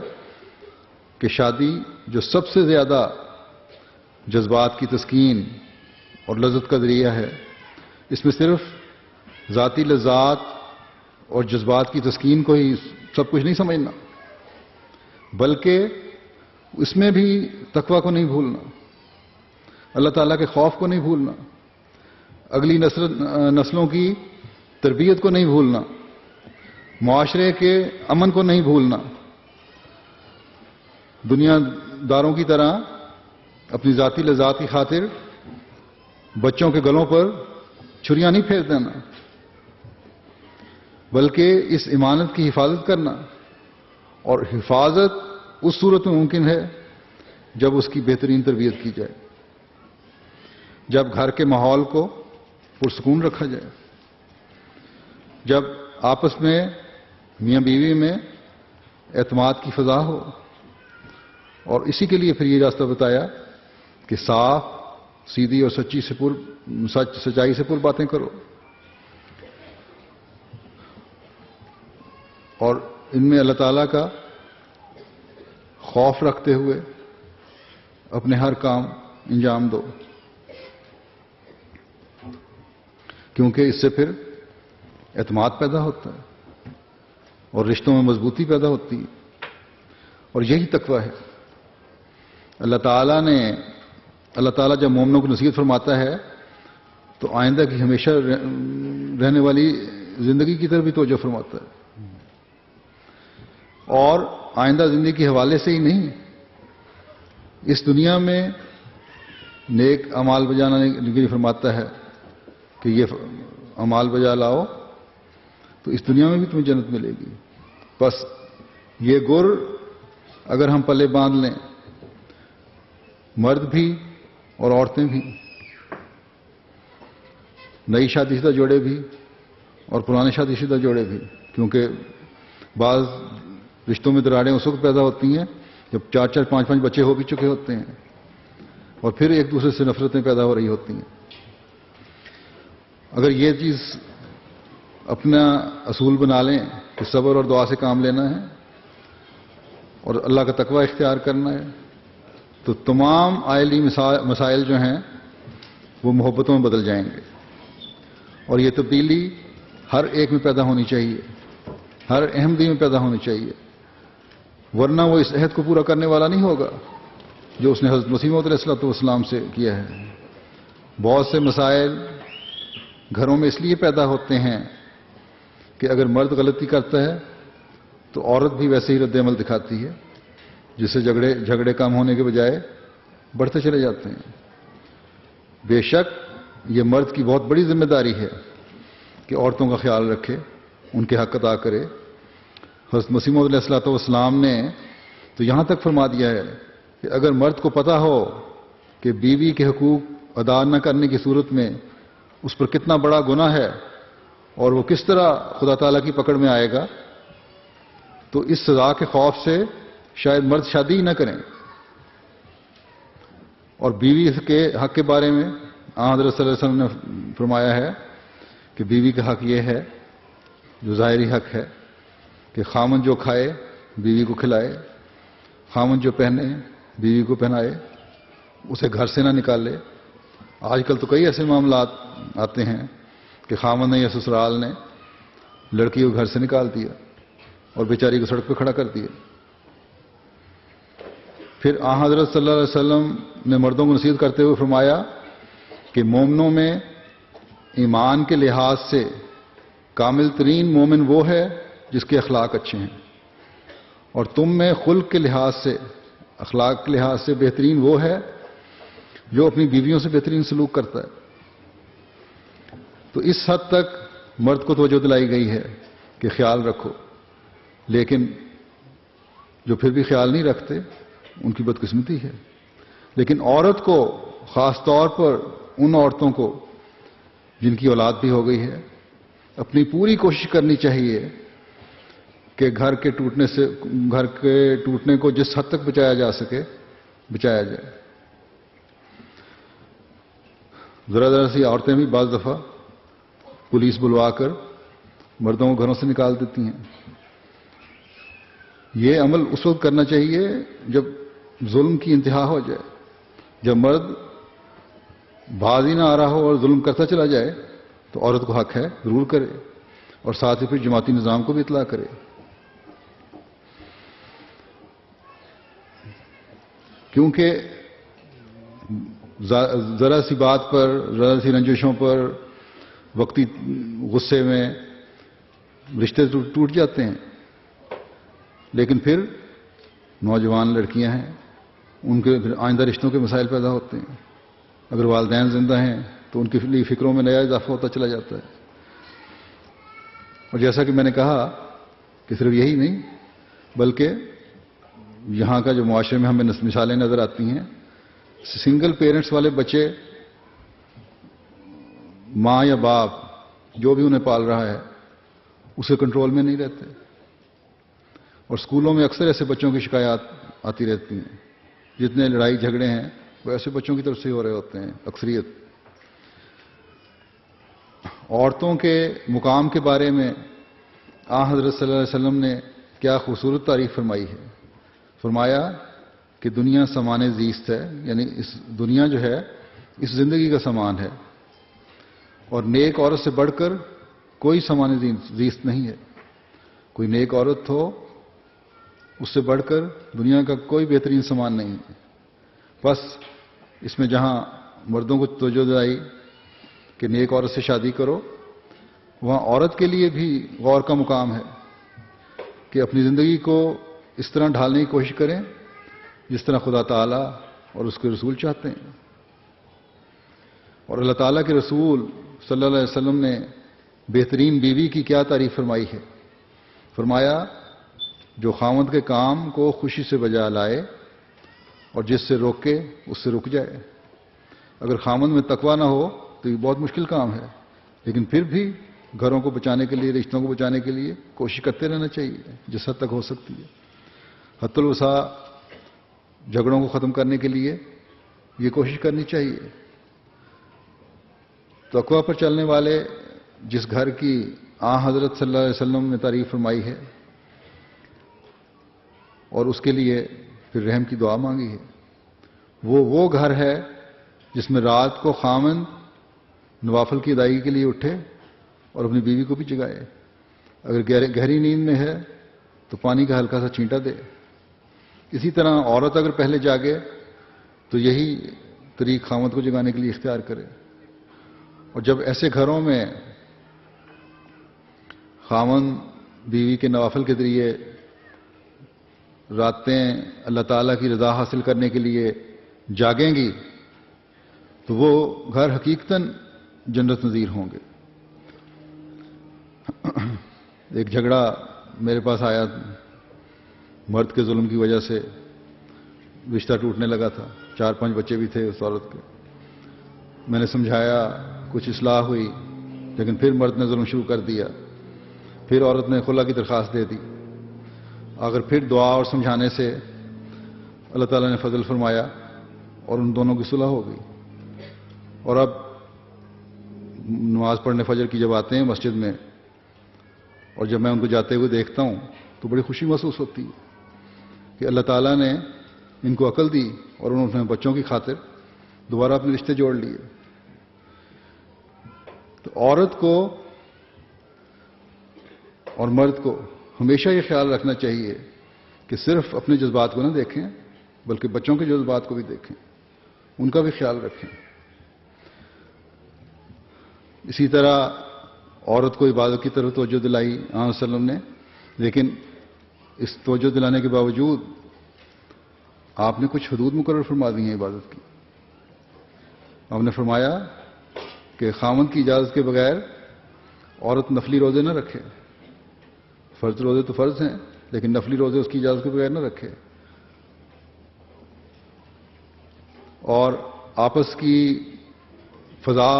کہ شادی جو سب سے زیادہ جذبات کی تسکین اور لذت کا ذریعہ ہے، اس میں صرف ذاتی لذات اور جذبات کی تسکین کو ہی سب کچھ نہیں سمجھنا، بلکہ اس میں بھی تقوی کو نہیں بھولنا، اللہ تعالیٰ کے خوف کو نہیں بھولنا، اگلی نسلوں کی تربیت کو نہیں بھولنا، معاشرے کے امن کو نہیں بھولنا، دنیا داروں کی طرح اپنی ذاتی لذات کی خاطر بچوں کے گلوں پر چھریاں نہیں پھیر دینا، بلکہ اس امانت کی حفاظت کرنا، اور حفاظت اس صورت میں ممکن ہے جب اس کی بہترین تربیت کی جائے، جب گھر کے ماحول کو پرسکون رکھا جائے، جب آپس میں میاں بیوی میں اعتماد کی فضا ہو، اور اسی کے لیے پھر یہ راستہ بتایا کہ صاف سیدھی اور سچائی سے پر باتیں کرو، اور ان میں اللہ تعالیٰ کا خوف رکھتے ہوئے اپنے ہر کام انجام دو، کیونکہ اس سے پھر اعتماد پیدا ہوتا ہے اور رشتوں میں مضبوطی پیدا ہوتی ہے، اور یہی تقویٰ ہے۔ اللہ تعالیٰ جب مومنوں کو نصیحت فرماتا ہے تو آئندہ کی ہمیشہ رہنے والی زندگی کی طرف بھی توجہ فرماتا ہے، اور آئندہ زندگی کے حوالے سے ہی نہیں، اس دنیا میں نیک اعمال بجانے کے لیے فرماتا ہے کہ یہ اعمال بجا لاؤ تو اس دنیا میں بھی تمہیں جنت ملے گی۔ بس یہ گر اگر ہم پلے باندھ لیں، مرد بھی اور عورتیں بھی، نئی شادی شدہ جوڑے بھی اور پرانے شادی شدہ جوڑے بھی، کیونکہ بعض رشتوں میں دراڑیں اس وقت پیدا ہوتی ہیں جب 4-4 5-5 بچے ہو بھی چکے ہوتے ہیں، اور پھر ایک دوسرے سے نفرتیں پیدا ہو رہی ہوتی ہیں. اگر یہ چیز اپنا اصول بنا لیں کہ صبر اور دعا سے کام لینا ہے اور اللہ کا تقوی اختیار کرنا ہے، تو تمام آئلی مسائل جو ہیں وہ محبتوں میں بدل جائیں گے. اور یہ تبدیلی ہر ایک میں پیدا ہونی چاہیے، ہر احمدی میں پیدا ہونی چاہیے، ورنہ وہ اس عہد کو پورا کرنے والا نہیں ہوگا جو اس نے حضرت مسیح موعود علیہ الصلوۃ والسلام سے کیا ہے. بہت سے مسائل گھروں میں اس لیے پیدا ہوتے ہیں کہ اگر مرد غلطی کرتا ہے تو عورت بھی ویسے ہی رد عمل دکھاتی ہے، جس سے جھگڑے کم ہونے کے بجائے بڑھتے چلے جاتے ہیں. بے شک یہ مرد کی بہت بڑی ذمہ داری ہے کہ عورتوں کا خیال رکھے، ان کے حق ادا کرے. حضرت مسیح موعود علیہ الصلوۃ والسلام نے تو یہاں تک فرما دیا ہے کہ اگر مرد کو پتہ ہو کہ بیوی کے حقوق ادا نہ کرنے کی صورت میں اس پر کتنا بڑا گناہ ہے اور وہ کس طرح خدا تعالیٰ کی پکڑ میں آئے گا، تو اس سزا کے خوف سے شاید مرد شادی ہی نہ کریں. اور بیوی کے حق کے بارے میں حضرت صلی اللہ علیہ وسلم نے فرمایا ہے کہ بیوی کا حق یہ ہے، جو ظاہری حق ہے، کہ خامن جو کھائے بیوی کو کھلائے، خامن جو پہنے بیوی کو پہنائے، اسے گھر سے نہ نکالے. آج کل تو کئی ایسے معاملات آتے ہیں کہ خامن نے یا سسرال نے لڑکی کو گھر سے نکال دیا اور بیچاری کو سڑک پہ کھڑا کر دیا. پھر حضرت صلی اللہ علیہ وسلم نے مردوں کو نصیحت کرتے ہوئے فرمایا کہ مومنوں میں ایمان کے لحاظ سے کامل ترین مومن وہ ہے جس کے اخلاق اچھے ہیں، اور تم میں خلق کے لحاظ سے، اخلاق کے لحاظ سے بہترین وہ ہے جو اپنی بیویوں سے بہترین سلوک کرتا ہے. تو اس حد تک مرد کو توجہ دلائی گئی ہے کہ خیال رکھو، لیکن جو پھر بھی خیال نہیں رکھتے ان کی بدقسمتی ہے. لیکن عورت کو، خاص طور پر ان عورتوں کو جن کی اولاد بھی ہو گئی ہے، اپنی پوری کوشش کرنی چاہیے کہ گھر کے ٹوٹنے کو جس حد تک بچایا جا سکے بچایا جائے. ذرا سی عورتیں بھی بعض دفعہ پولیس بلوا کر مردوں کو گھروں سے نکال دیتی ہیں. یہ عمل اس وقت کرنا چاہیے جب ظلم کی انتہا ہو جائے، جب مرد باز ہی نہ آ رہا ہو اور ظلم کرتا چلا جائے تو عورت کو حق ہے ضرور کرے، اور ساتھ ہی پھر جماعتی نظام کو بھی اطلاع کرے. کیونکہ ذرا سی بات پر، ذرا سی رنجشوں پر، وقتی غصے میں رشتے ٹوٹ جاتے ہیں، لیکن پھر نوجوان لڑکیاں ہیں، ان کے پھر آئندہ رشتوں کے مسائل پیدا ہوتے ہیں. اگر والدین زندہ ہیں تو ان کے لیے فکروں میں نیا اضافہ ہوتا چلا جاتا ہے. اور جیسا کہ میں نے کہا کہ صرف یہی نہیں بلکہ یہاں کا جو معاشرے میں ہمیں مثالیں نظر آتی ہیں، سنگل پیرنٹس والے بچے، ماں یا باپ جو بھی انہیں پال رہا ہے اسے کنٹرول میں نہیں رہتے. اور اسکولوں میں اکثر ایسے بچوں کی شکایات آتی رہتی ہیں. جتنے لڑائی جھگڑے ہیں وہ ایسے بچوں کی طرف سے ہو رہے ہوتے ہیں اکثریت. عورتوں کے مقام کے بارے میں حضرت صلی اللہ علیہ وسلم نے کیا خوبصورت تعریف فرمائی ہے. فرمایا کہ دنیا سامان زیست ہے، یعنی اس دنیا جو ہے اس زندگی کا سامان ہے، اور نیک عورت سے بڑھ کر کوئی سامان زیست نہیں ہے. کوئی نیک عورت ہو اس سے بڑھ کر دنیا کا کوئی بہترین سامان نہیں ہے. بس اس میں جہاں مردوں کو توجہ دلائی کہ نیک عورت سے شادی کرو، وہاں عورت کے لیے بھی غور کا مقام ہے کہ اپنی زندگی کو اس طرح ڈھالنے کی کوشش کریں جس طرح خدا تعالیٰ اور اس کے رسول چاہتے ہیں. اور اللہ تعالیٰ کے رسول صلی اللہ علیہ وسلم نے بہترین بیوی کی کیا تعریف فرمائی ہے. فرمایا جو خاوند کے کام کو خوشی سے بجا لائے اور جس سے روکے اس سے رک جائے. اگر خاوند میں تقوی نہ ہو تو یہ بہت مشکل کام ہے، لیکن پھر بھی گھروں کو بچانے کے لیے، رشتوں کو بچانے کے لیے کوشش کرتے رہنا چاہیے جس حد تک ہو سکتی ہے. حتی الوسع جھگڑوں کو ختم کرنے کے لیے یہ کوشش کرنی چاہیے. تقویٰ پر چلنے والے جس گھر کی حضرت صلی اللہ علیہ وسلم نے تعریف فرمائی ہے اور اس کے لیے پھر رحم کی دعا مانگی ہے، وہ گھر ہے جس میں رات کو خاوند نوافل کی ادائیگی کے لیے اٹھے اور اپنی بیوی کو بھی جگائے. اگر گہری نیند میں ہے تو پانی کا ہلکا سا چھینٹا دے. اسی طرح عورت اگر پہلے جاگے تو یہی طریق خاوند کو جگانے کے لیے اختیار کرے. اور جب ایسے گھروں میں خاوند بیوی کے نوافل کے ذریعے راتیں اللہ تعالیٰ کی رضا حاصل کرنے کے لیے جاگیں گی تو وہ گھر حقیقتاً جنت نظیر ہوں گے. ایک جھگڑا میرے پاس آیا، مرد کے ظلم کی وجہ سے رشتہ ٹوٹنے لگا تھا، 4-5 بچے بھی تھے اس عورت کے. میں نے سمجھایا، کچھ اصلاح ہوئی، لیکن پھر مرد نے ظلم شروع کر دیا. پھر عورت نے خلا کی درخواست دے دی. اگر پھر دعا اور سمجھانے سے اللہ تعالیٰ نے فضل فرمایا اور ان دونوں کی صلح ہو گئی. اور اب نماز پڑھنے فجر کی جب آتے ہیں مسجد میں اور جب میں ان کو جاتے ہوئے دیکھتا ہوں تو بڑی خوشی محسوس ہوتی ہے کہ اللہ تعالیٰ نے ان کو عقل دی اور انہوں نے بچوں کی خاطر دوبارہ اپنے رشتے جوڑ لیے. تو عورت کو اور مرد کو ہمیشہ یہ خیال رکھنا چاہیے کہ صرف اپنے جذبات کو نہ دیکھیں بلکہ بچوں کے جذبات کو بھی دیکھیں، ان کا بھی خیال رکھیں. اسی طرح عورت کو عبادت کی طرف توجہ دلائی آن صلی اللہ علیہ وسلم نے، لیکن اس توجہ دلانے کے باوجود آپ نے کچھ حدود مقرر فرما دی ہیں عبادت کی. آپ نے فرمایا کہ خاوند کی اجازت کے بغیر عورت نفلی روزے نہ رکھے. فرض روزے تو فرض ہیں لیکن نفلی روزے اس کی اجازت کے بغیر نہ رکھے. اور آپس کی فضا،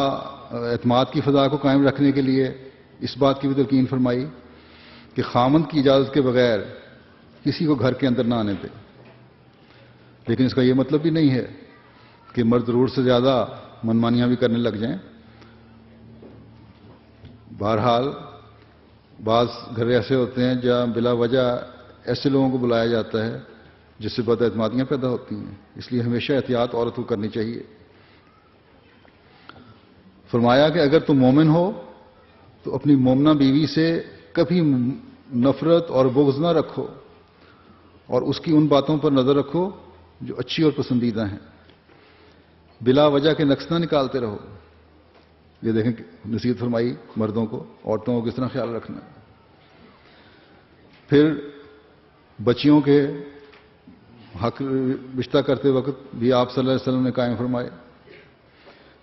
اعتماد کی فضا کو قائم رکھنے کے لیے اس بات کی بھی تلقین فرمائی کہ خاوند کی اجازت کے بغیر کسی کو گھر کے اندر نہ آنے دے. لیکن اس کا یہ مطلب بھی نہیں ہے کہ مرد ضرورت سے زیادہ منمانیاں بھی کرنے لگ جائیں. بہرحال بعض گھر ایسے ہوتے ہیں جہاں بلا وجہ ایسے لوگوں کو بلایا جاتا ہے جس سے بد اعتمادیاں پیدا ہوتی ہیں. اس لیے ہمیشہ احتیاط عورت کو کرنی چاہیے. فرمایا کہ اگر تم مومن ہو تو اپنی مومنہ بیوی سے کبھی نفرت اور بغض نہ رکھو اور اس کی ان باتوں پر نظر رکھو جو اچھی اور پسندیدہ ہیں. بلا وجہ کے نقص نہ نکالتے رہو. یہ دیکھیں نصیحت فرمائی مردوں کو، عورتوں کو کس طرح خیال رکھنا ہے. پھر بچیوں کے حق رشتہ کرتے وقت بھی آپ صلی اللہ علیہ وسلم نے قائم فرمائے.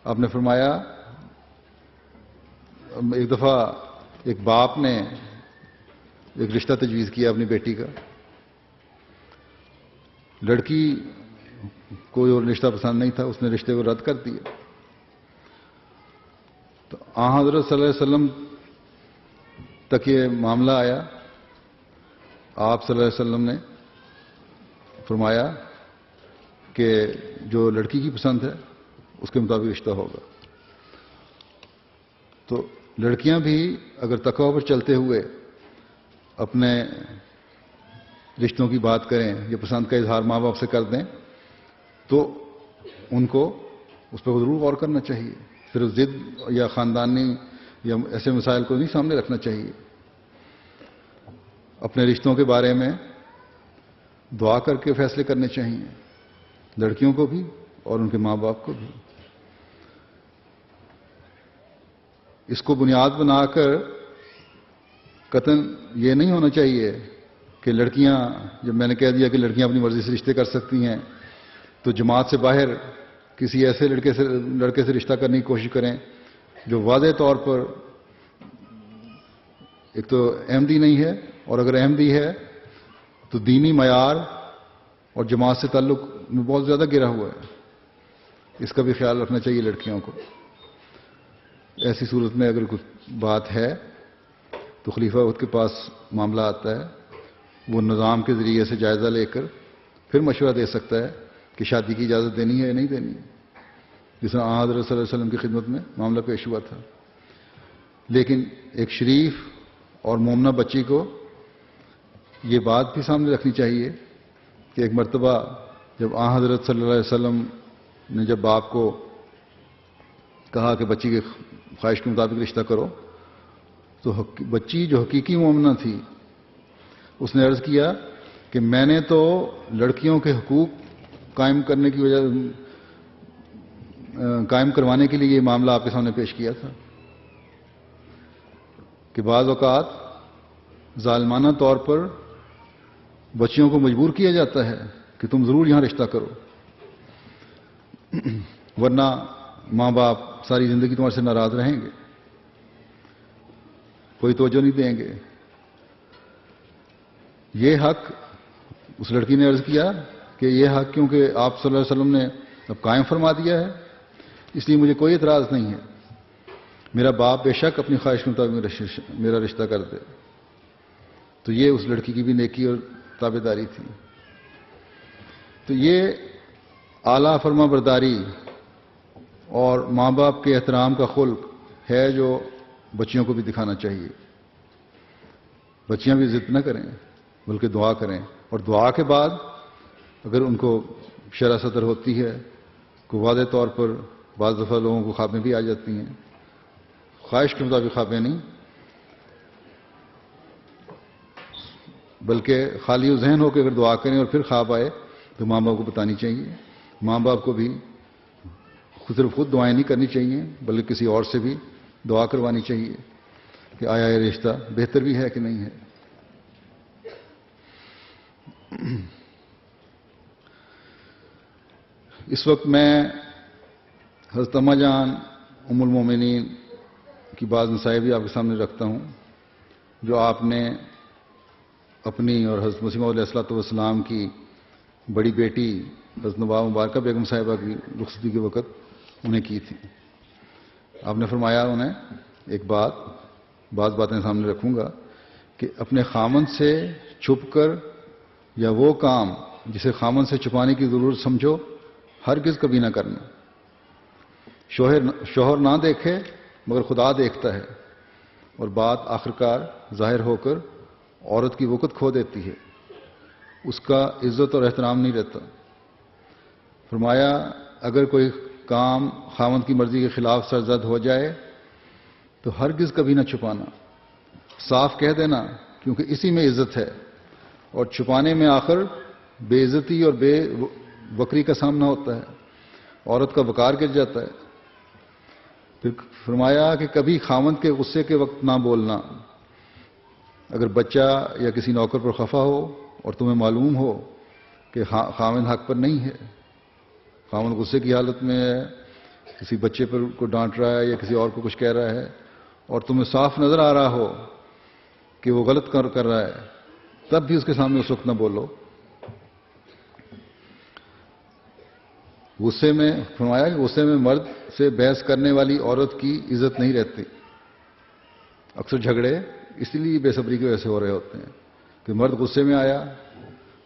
آپ نے فرمایا، ایک دفعہ ایک باپ نے ایک رشتہ تجویز کیا اپنی بیٹی کا. لڑکی کوئی اور رشتہ پسند نہیں تھا، اس نے رشتے کو رد کر دیا. تو حضرت صلی اللہ علیہ وسلم تک یہ معاملہ آیا. آپ صلی اللہ علیہ وسلم نے فرمایا کہ جو لڑکی کی پسند ہے اس کے مطابق رشتہ ہوگا. تو لڑکیاں بھی اگر تقوی پر چلتے ہوئے اپنے رشتوں کی بات کریں یا پسند کا اظہار ماں باپ سے کر دیں تو ان کو اس پر ضرور غور کرنا چاہیے. صرف ضد یا خاندانی یا ایسے مسائل کو نہیں سامنے رکھنا چاہیے. اپنے رشتوں کے بارے میں دعا کر کے فیصلے کرنے چاہیے، لڑکیوں کو بھی اور ان کے ماں باپ کو بھی. اس کو بنیاد بنا کر قطعاً یہ نہیں ہونا چاہیے کہ لڑکیاں، جب میں نے کہہ دیا کہ لڑکیاں اپنی مرضی سے رشتے کر سکتی ہیں تو جماعت سے باہر کسی ایسے لڑکے سے رشتہ کرنے کی کوشش کریں جو واضح طور پر ایک تو احمدی نہیں ہے، اور اگر احمدی ہے تو دینی معیار اور جماعت سے تعلق میں بہت زیادہ گرا ہوا ہے. اس کا بھی خیال رکھنا چاہیے لڑکیوں کو. ایسی صورت میں اگر کچھ بات ہے تو خلیفہ وقت کے پاس معاملہ آتا ہے، وہ نظام کے ذریعے سے جائزہ لے کر پھر مشورہ دے سکتا ہے کہ شادی کی اجازت دینی ہے یا نہیں دینی، جس طرح حضرت صلی اللہ علیہ وسلم کی خدمت میں معاملہ پیش ہوا تھا. لیکن ایک شریف اور مومنہ بچی کو یہ بات بھی سامنے رکھنی چاہیے کہ ایک مرتبہ جب حضرت صلی اللہ علیہ وسلم نے جب باپ کو کہا کہ بچی کی خواہش کے مطابق رشتہ کرو، تو بچی جو حقیقی مومنہ تھی اس نے عرض کیا کہ میں نے تو لڑکیوں کے حقوق قائم کروانے کے لیے یہ معاملہ آپ کے سامنے پیش کیا تھا کہ بعض اوقات ظالمانہ طور پر بچیوں کو مجبور کیا جاتا ہے کہ تم ضرور یہاں رشتہ کرو، ورنہ ماں باپ ساری زندگی تمہارے سے ناراض رہیں گے، کوئی توجہ نہیں دیں گے. یہ حق اس لڑکی نے عرض کیا کہ یہ حق کیونکہ آپ صلی اللہ علیہ وسلم نے اب قائم فرما دیا ہے، اس لیے مجھے کوئی اعتراض نہیں ہے، میرا باپ بے شک اپنی خواہش کے مطابق میرا رشتہ کر دے. تو یہ اس لڑکی کی بھی نیکی اور تابعداری تھی. تو یہ اعلیٰ فرما برداری اور ماں باپ کے احترام کا خلق ہے جو بچیوں کو بھی دکھانا چاہیے. بچیاں بھی ضد نہ کریں بلکہ دعا کریں، اور دعا کے بعد اگر ان کو شرح صدر ہوتی ہے کو واضح طور پر بعض دفعہ لوگوں کو خوابیں بھی آ جاتی ہیں، خواہش کے مطابق خوابیں نہیں بلکہ خالی و ذہن ہو کے اگر دعا کریں اور پھر خواب آئے تو ماں باپ کو بتانی چاہیے. ماں باپ کو بھی صرف خود دعائیں نہیں کرنی چاہیے بلکہ کسی اور سے بھی دعا کروانی چاہیے کہ آیا یہ رشتہ بہتر بھی ہے کہ نہیں ہے. اس وقت میں حضرت اماں جان ام المومنین کی بعض نصائح بھی آپ کے سامنے رکھتا ہوں جو آپ نے اپنی اور حضرت مسیح موعود علیہ الصلوۃ والسلام کی بڑی بیٹی حضرت نواب مبارکہ بیگم صاحبہ کی رخصتی کے وقت انہیں کی تھی. آپ نے فرمایا انہیں ایک بعض باتیں سامنے رکھوں گا کہ اپنے خامن سے چھپ کر یا وہ کام جسے خامن سے چھپانے کی ضرورت سمجھو ہرگز کبھی نہ کرنا. شوہر نہ دیکھے مگر خدا دیکھتا ہے، اور بات آخرکار ظاہر ہو کر عورت کی وقت کھو دیتی ہے، اس کا عزت اور احترام نہیں رہتا. فرمایا اگر کوئی کام خاوند کی مرضی کے خلاف سرزد ہو جائے تو ہرگز کبھی نہ چھپانا، صاف کہہ دینا کیونکہ اسی میں عزت ہے، اور چھپانے میں آخر بے عزتی اور بے وقری کا سامنا ہوتا ہے، عورت کا وقار گر جاتا ہے. پھر فرمایا کہ کبھی خاوند کے غصے کے وقت نہ بولنا. اگر بچہ یا کسی نوکر پر خفا ہو اور تمہیں معلوم ہو کہ خاوند حق پر نہیں ہے، خاوند غصے کی حالت میں ہے، کسی بچے پر کو ڈانٹ رہا ہے یا کسی اور کو کچھ کہہ رہا ہے، اور تمہیں صاف نظر آ رہا ہو کہ وہ غلط کر رہا ہے، تب بھی اس کے سامنے اس وقت نہ بولو. غصے میں فرمایا کہ غصے میں مرد سے بحث کرنے والی عورت کی عزت نہیں رہتی. اکثر جھگڑے اسی لیے بے صبری کی وجہ سے ہو رہے ہوتے ہیں کہ مرد غصے میں آیا،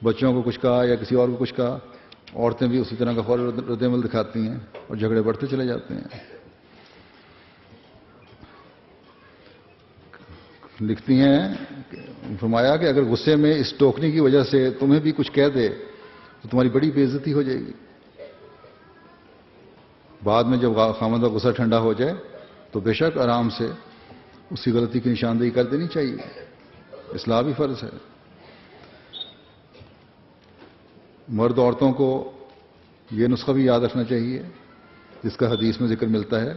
بچوں کو کچھ کہا یا کسی اور کو کچھ کہا، عورتیں بھی اسی طرح کا فوری رد عمل دکھاتی ہیں اور جھگڑے بڑھتے چلے جاتے ہیں. لکھتی ہیں فرمایا کہ اگر غصے میں اس ٹوکنے کی وجہ سے تمہیں بھی کچھ کہہ دے تو تمہاری بڑی بے عزتی ہو جائے گی. بعد میں جب خاوند کا غصہ ٹھنڈا ہو جائے تو بے شک آرام سے اس کی غلطی کی نشاندہی کر دینی چاہیے، اصلاح بھی فرض ہے. مرد عورتوں کو یہ نسخہ بھی یاد رکھنا چاہیے جس کا حدیث میں ذکر ملتا ہے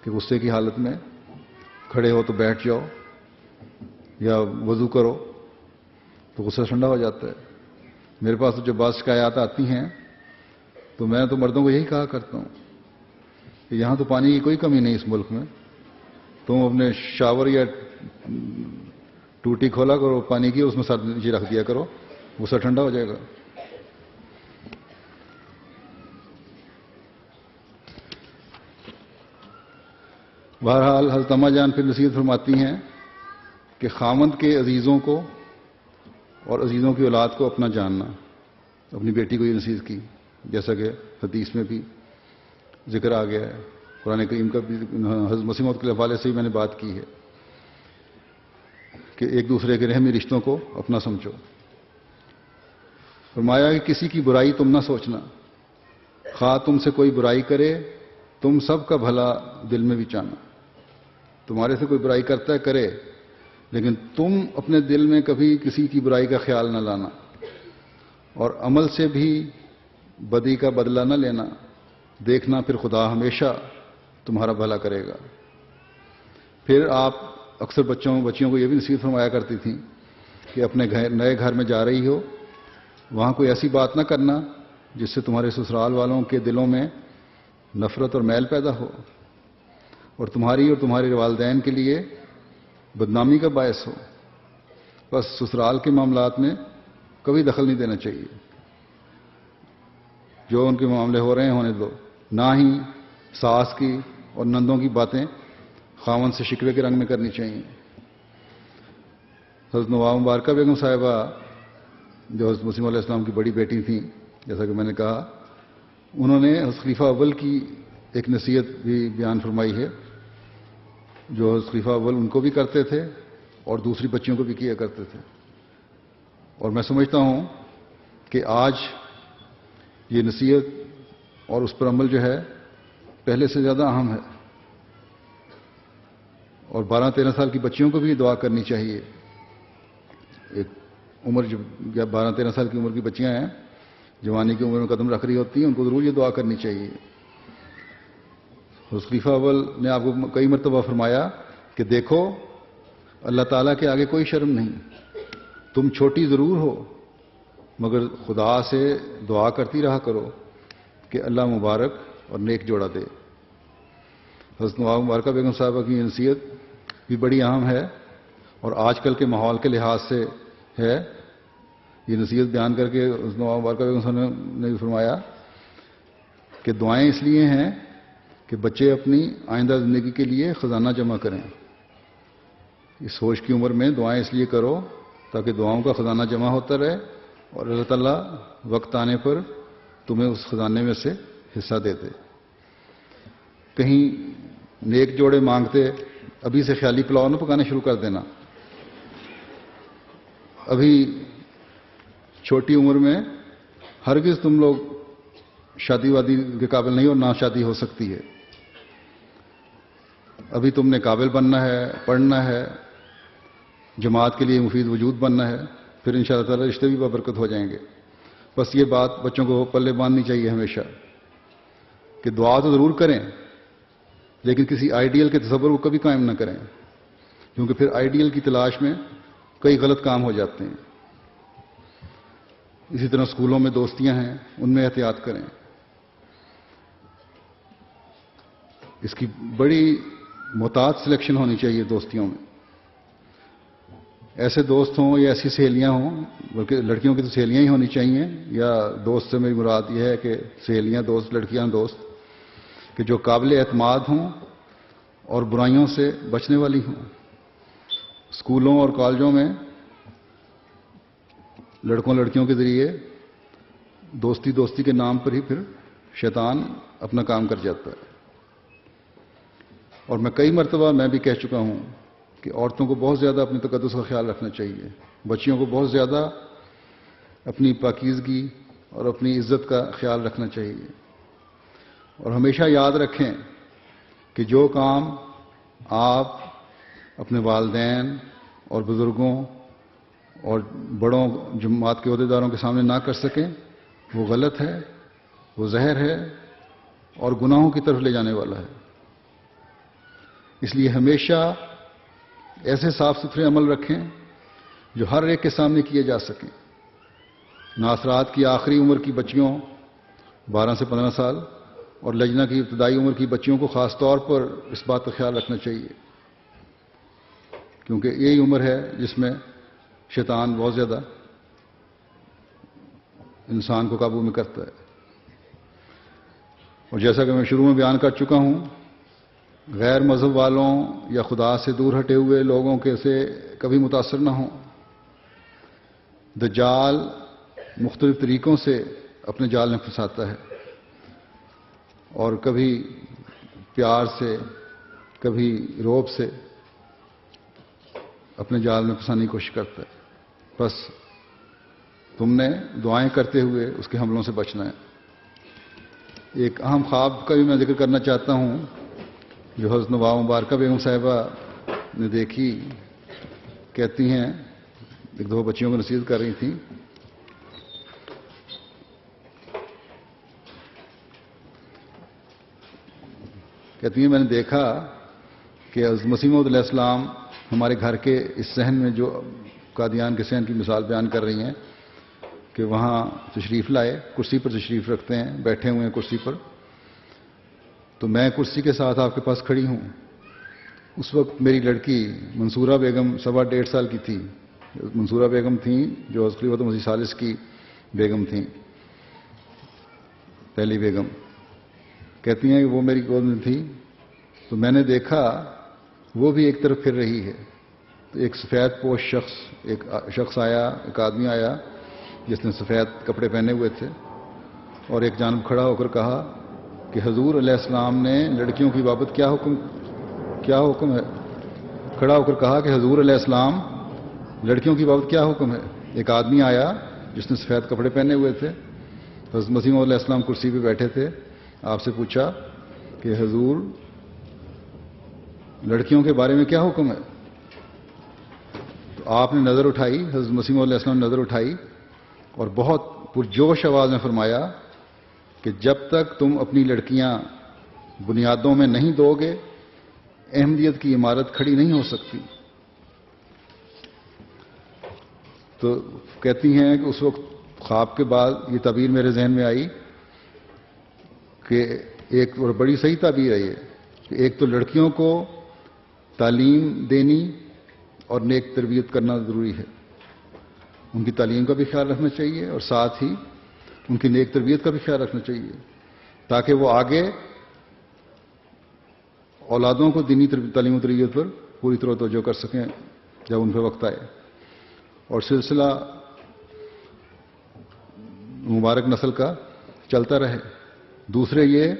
کہ غصے کی حالت میں کھڑے ہو تو بیٹھ جاؤ یا وضو کرو تو غصہ ٹھنڈا ہو جاتا ہے. میرے پاس تو جب بعض شکایات آتی ہیں تو میں تو مردوں کو یہی کہا کرتا ہوں کہ یہاں تو پانی کی کوئی کمی نہیں اس ملک میں، تم اپنے شاور یا ٹوٹی کھولا کرو پانی کی، اس میں سر نیچے رکھ دیا کرو، غصہ ٹھنڈا ہو جائے گا. بہرحال حضرت اماں جان پھر نصیحت فرماتی ہیں کہ خاوند کے عزیزوں کو اور عزیزوں کی اولاد کو اپنا جاننا. اپنی بیٹی کو یہ نصیحت کی جیسا کہ حدیث میں بھی ذکر آ گیا ہے، قرآن کریم کا بھی حضرت مسیح موعود کے حوالے سے ہی میں نے بات کی ہے کہ ایک دوسرے کے رحمی رشتوں کو اپنا سمجھو۔ فرمایا کہ کسی کی برائی تم نہ سوچنا، خواہ تم سے کوئی برائی کرے تم سب کا بھلا دل میں بھی چاہنا۔ تمہارے سے کوئی برائی کرتا ہے کرے، لیکن تم اپنے دل میں کبھی کسی کی برائی کا خیال نہ لانا، اور عمل سے بھی بدی کا بدلہ نہ لینا، دیکھنا پھر خدا ہمیشہ تمہارا بھلا کرے گا۔ پھر آپ اکثر بچیوں کو یہ بھی نصیحت فرمایا کرتی تھیں کہ اپنے نئے گھر میں جا رہی ہو، وہاں کوئی ایسی بات نہ کرنا جس سے تمہارے سسرال والوں کے دلوں میں نفرت اور میل پیدا ہو، اور تمہاری اور تمہارے والدین کے لیے بدنامی کا باعث ہو۔ بس سسرال کے معاملات میں کبھی دخل نہیں دینا چاہیے، جو ان کے معاملے ہو رہے ہیں ہونے دو، نہ ہی ساس کی اور نندوں کی باتیں خاوند سے شکوے کے رنگ میں کرنی چاہیے۔ حضرت نواب مبارکہ بیگم صاحبہ جو حضرت مسیح علیہ السلام کی بڑی بیٹی تھیں، جیسا کہ میں نے کہا، انہوں نے حضرت خلیفہ اول کی ایک نصیحت بھی بیان فرمائی ہے، جو حضرت خلیفہ اول ان کو بھی کرتے تھے اور دوسری بچیوں کو بھی کیا کرتے تھے، اور میں سمجھتا ہوں کہ آج یہ نصیحت اور اس پر عمل جو ہے پہلے سے زیادہ اہم ہے، اور 12-13 سال کی بچیوں کو بھی دعا کرنی چاہیے۔ ایک عمر جو 12-13 سال کی عمر کی بچیاں ہیں، جوانی کی عمر میں قدم رکھ رہی ہوتی ہیں، ان کو ضرور یہ دعا کرنی چاہیے۔ حضرت خلیفہ اول نے آپ کو کئی مرتبہ فرمایا کہ دیکھو اللہ تعالیٰ کے آگے کوئی شرم نہیں، تم چھوٹی ضرور ہو مگر خدا سے دعا کرتی رہا کرو کہ اللہ مبارک اور نیک جوڑا دے۔ حضرت نواب مبارکہ بیگم صاحبہ کی نصیحت بھی بڑی اہم ہے، اور آج کل کے ماحول کے لحاظ سے ہے۔ یہ نصیحت بیان کر کے حضرت نواب مبارکہ بیگم صاحبہ نے بھی فرمایا کہ دعائیں اس لیے ہیں کہ بچے اپنی آئندہ زندگی کے لیے خزانہ جمع کریں۔ اس ہوش کی عمر میں دعائیں اس لیے کرو تاکہ دعاؤں کا خزانہ جمع ہوتا رہے، اور اللہ تعالیٰ وقت آنے پر تمہیں اس خزانے میں سے حصہ دے دے۔ کہیں نیک جوڑے مانگتے ابھی سے خیالی پلاؤ نہ پکانے شروع کر دینا۔ ابھی چھوٹی عمر میں ہرگز تم لوگ شادی وادی کے قابل نہیں، اور نہ شادی ہو سکتی ہے۔ ابھی تم نے قابل بننا ہے، پڑھنا ہے، جماعت کے لیے مفید وجود بننا ہے، پھر انشاءاللہ تعالی رشتے بھی بابرکت ہو جائیں گے۔ بس یہ بات بچوں کو پلے باندھنی چاہیے ہمیشہ کہ دعا تو ضرور کریں، لیکن کسی آئیڈیل کے تصور کو کبھی قائم نہ کریں، کیونکہ پھر آئیڈیل کی تلاش میں کئی غلط کام ہو جاتے ہیں۔ اسی طرح اسکولوں میں دوستیاں ہیں، ان میں احتیاط کریں۔ اس کی بڑی محتاط سلیکشن ہونی چاہیے دوستیوں میں۔ ایسے دوست ہوں یا ایسی سہیلیاں ہوں، بلکہ لڑکیوں کی تو سہیلیاں ہی ہونی چاہیے، یا دوست سے میری مراد یہ ہے کہ سہیلیاں دوست، لڑکیاں دوست، کہ جو قابل اعتماد ہوں اور برائیوں سے بچنے والی ہوں۔ اسکولوں اور کالجوں میں لڑکوں لڑکیوں کے ذریعے دوستی کے نام پر ہی پھر شیطان اپنا کام کر جاتا ہے۔ اور میں کئی مرتبہ میں بھی کہہ چکا ہوں کہ عورتوں کو بہت زیادہ اپنے تقدس کا خیال رکھنا چاہیے، بچیوں کو بہت زیادہ اپنی پاکیزگی اور اپنی عزت کا خیال رکھنا چاہیے، اور ہمیشہ یاد رکھیں کہ جو کام آپ اپنے والدین اور بزرگوں اور بڑوں جماعت کے عہدیداروں کے سامنے نہ کر سکیں وہ غلط ہے، وہ زہر ہے اور گناہوں کی طرف لے جانے والا ہے۔ اس لیے ہمیشہ ایسے صاف ستھرے عمل رکھیں جو ہر ایک کے سامنے کیے جا سکیں۔ ناصرات کی آخری عمر کی بچیوں 12 سے 15 سال اور لجنہ کی ابتدائی عمر کی بچیوں کو خاص طور پر اس بات کا خیال رکھنا چاہیے، کیونکہ یہی عمر ہے جس میں شیطان بہت زیادہ انسان کو قابو میں کرتا ہے۔ اور جیسا کہ میں شروع میں بیان کر چکا ہوں، غیر مذہب والوں یا خدا سے دور ہٹے ہوئے لوگوں کے سے کبھی متاثر نہ ہوں۔ دجال مختلف طریقوں سے اپنے جال میں پھنساتا ہے اور کبھی پیار سے کبھی روب سے اپنے جال میں پھنسانے کی کوشش کرتا ہے. بس تم نے دعائیں کرتے ہوئے اس کے حملوں سے بچنا ہے. ایک اہم خواب کا بھی میں ذکر کرنا چاہتا ہوں جو حضرت نواب مبارکہ بیگم صاحبہ نے دیکھی. کہتی ہیں ایک دو بچیوں کو نصیحت کر رہی تھیں. کہتی ہیں میں نے دیکھا کہ حضرت مسیح موعود علیہ السلام ہمارے گھر کے اس صحن میں جو قادیان کے صحن کی مثال بیان کر رہی ہیں کہ وہاں تشریف لائے, کرسی پر تشریف رکھتے ہیں, بیٹھے ہوئے ہیں کرسی پر. تو میں کرسی کے ساتھ آپ کے پاس کھڑی ہوں. اس وقت میری لڑکی منصورہ بیگم 1.5 سال کی تھی. منصورہ بیگم تھیں جو حضرت خلیفۃ مسیح ثالث کی بیگم تھیں, پہلی بیگم. کہتی ہیں کہ وہ میری گود میں تھی تو میں نے دیکھا وہ بھی ایک طرف پھر رہی ہے. تو ایک سفید پوش شخص آیا, ایک آدمی آیا جس نے سفید کپڑے پہنے ہوئے تھے اور ایک جانب کھڑا ہو کر کہا کہ حضور علیہ السلام نے لڑکیوں کی بابت کیا حکم ہے. کھڑا ہو کر کہا کہ حضور علیہ السلام لڑکیوں کی بابت کیا حکم ہے. ایک آدمی آیا جس نے سفید کپڑے پہنے ہوئے تھے. حضرت مسیح موعود علیہ السلام کرسی پہ بیٹھے تھے. آپ سے پوچھا کہ حضور لڑکیوں کے بارے میں کیا حکم ہے. تو آپ نے نظر اٹھائی, حضرت مسیح موعود علیہ السلام نے نظر اٹھائی اور بہت پرجوش آواز میں فرمایا کہ جب تک تم اپنی لڑکیاں بنیادوں میں نہیں دو گے احمدیت کی عمارت کھڑی نہیں ہو سکتی. تو کہتی ہیں کہ اس وقت خواب کے بعد یہ تعبیر میرے ذہن میں آئی کہ ایک اور بڑی صحیح تعبیر ہے یہ کہ ایک تو لڑکیوں کو تعلیم دینی اور نیک تربیت کرنا ضروری ہے. ان کی تعلیم کا بھی خیال رکھنا چاہیے اور ساتھ ہی ان کی نیک تربیت کا بھی خیال رکھنا چاہیے تاکہ وہ آگے اولادوں کو دینی تعلیم و تربیت پر پوری طرح توجہ کر سکیں جب ان پہ وقت آئے. اور سلسلہ مبارک نسل کا چلتا رہے. دوسرے یہ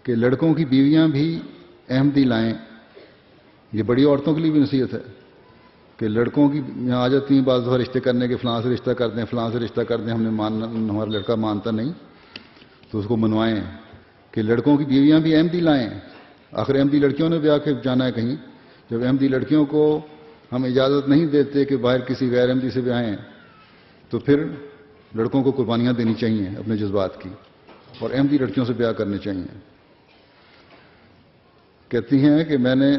کہ لڑکوں کی بیویاں بھی احمدی لائیں. یہ بڑی عورتوں کے لیے بھی نصیحت ہے کہ لڑکوں کی یہاں آ جاتی ہیں بعض دفعہ رشتے کرنے کے, فلاں سے رشتہ کر دیں, فلاں سے رشتہ کر دیں, ہمارا لڑکا مانتا نہیں تو اس کو منوائیں کہ لڑکوں کی بیویاں بھی احمدی لائیں. آخر احمدی لڑکیوں نے بیاہ کے جانا ہے کہیں. جب احمدی لڑکیوں کو ہم اجازت نہیں دیتے کہ باہر کسی غیر احمدی سے بیاہیں تو پھر لڑکوں کو قربانیاں دینی چاہیے اپنے جذبات کی اور احمدی لڑکیوں سے بیاہ کرنے چاہیے. کہتی ہیں کہ میں نے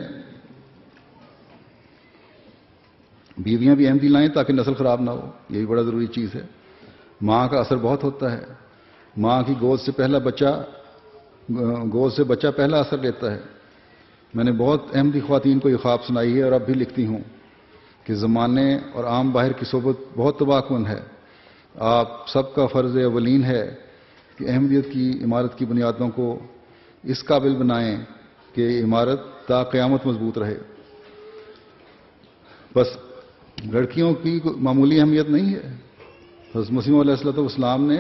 بیویاں بھی احمدی لائیں تاکہ نسل خراب نہ ہو. یہ بھی بڑا ضروری چیز ہے. ماں کا اثر بہت ہوتا ہے. ماں کی گود سے بچہ پہلا اثر لیتا ہے. میں نے بہت احمدی خواتین کو یہ خواب سنائی ہے اور اب بھی لکھتی ہوں کہ زمانے اور عام باہر کی صحبت بہت تباہ کن ہے. آپ سب کا فرض اولین ہے کہ احمدیت کی عمارت کی بنیادوں کو اس قابل بنائیں کہ یہ عمارت تا قیامت مضبوط رہے. بس لڑکیوں کی معمولی اہمیت نہیں ہے. حضرت مسیح علیہ السلام نے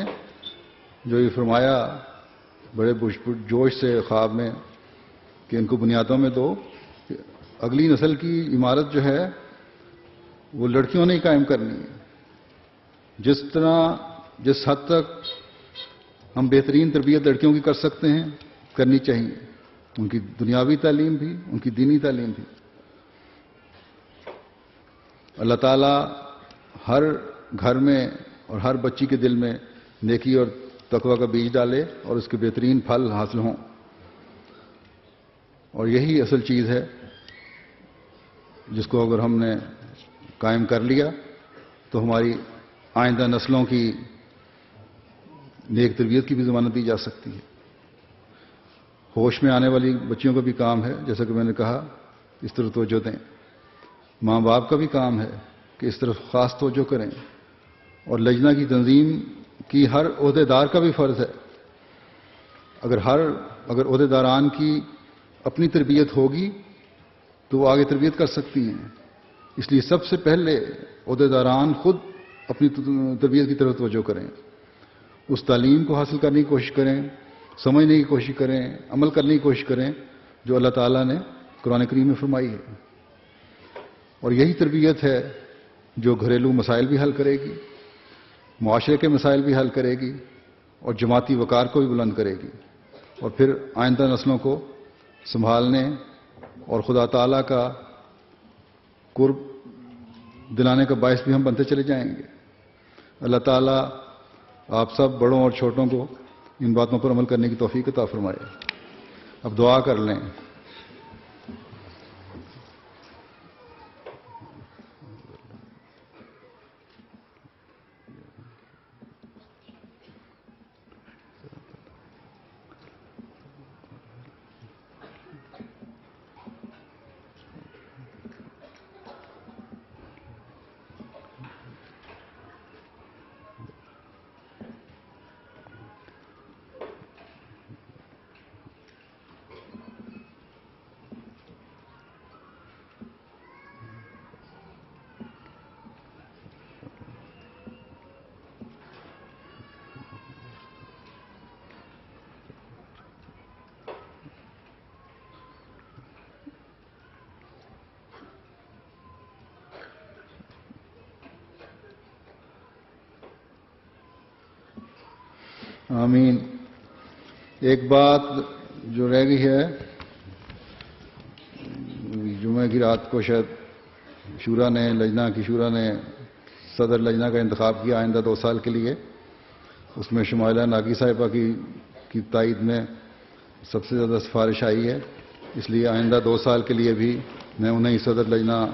جو یہ فرمایا بڑے جوش سے خواب میں کہ ان کو بنیادوں میں دو, اگلی نسل کی عمارت جو ہے وہ لڑکیوں نے ہی قائم کرنی ہے. جس حد تک ہم بہترین تربیت لڑکیوں کی کر سکتے ہیں کرنی چاہیے. ان کی دنیاوی تعلیم بھی, ان کی دینی تعلیم بھی. اللہ تعالیٰ ہر گھر میں اور ہر بچی کے دل میں نیکی اور تقوی کا بیج ڈالے اور اس کے بہترین پھل حاصل ہوں. اور یہی اصل چیز ہے جس کو اگر ہم نے قائم کر لیا تو ہماری آئندہ نسلوں کی نیک تربیت کی بھی ضمانت دی جا سکتی ہے. ہوش میں آنے والی بچیوں کا بھی کام ہے جیسا کہ میں نے کہا اس طرف توجہ دیں. ماں باپ کا بھی کام ہے کہ اس طرف خاص توجہ کریں. اور لجنہ کی تنظیم کی ہر عہدے دار کا بھی فرض ہے. اگر عہدے داران کی اپنی تربیت ہوگی تو وہ آگے تربیت کر سکتی ہیں. اس لیے سب سے پہلے عہدے داران خود اپنی تربیت کی طرف توجہ کریں اس تعلیم کو حاصل کرنے کی کوشش کریں، سمجھنے کی کوشش کریں، عمل کرنے کی کوشش کریں جو اللہ تعالیٰ نے قرآن کریم میں فرمائی ہے. اور یہی تربیت ہے جو گھریلو مسائل بھی حل کرے گی، معاشرے کے مسائل بھی حل کرے گی، اور جماعتی وقار کو بھی بلند کرے گی، اور پھر آئندہ نسلوں کو سنبھالنے اور خدا تعالیٰ کا قرب دلانے کا باعث بھی ہم بنتے چلے جائیں گے. اللہ تعالیٰ آپ سب بڑوں اور چھوٹوں کو ان باتوں پر عمل کرنے کی توفیق عطا فرمائے. اب دعا کر لیں. آمین. ایک بات جو رہ گئی ہے، جمعہ کی رات کو شاید شورا نے، لجنہ کی شورا نے صدر لجنہ کا انتخاب کیا آئندہ 2 سال کے لیے. اس میں شمائلہ ناگی صاحبہ کی تائید میں سب سے زیادہ سفارش آئی ہے. اس لیے آئندہ 2 سال کے لیے بھی میں انہیں صدر لجنہ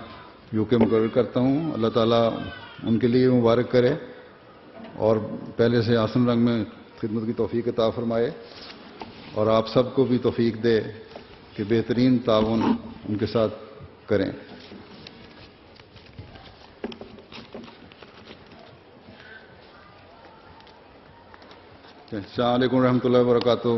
یو کے مقرر کرتا ہوں. اللہ تعالیٰ ان کے لیے مبارک کرے اور پہلے سے آسن رنگ میں خدمت کی توفیق عطا فرمائے، اور آپ سب کو بھی توفیق دے کہ بہترین تعاون ان کے ساتھ کریں. السلام علیکم ورحمۃ اللہ وبرکاتہ.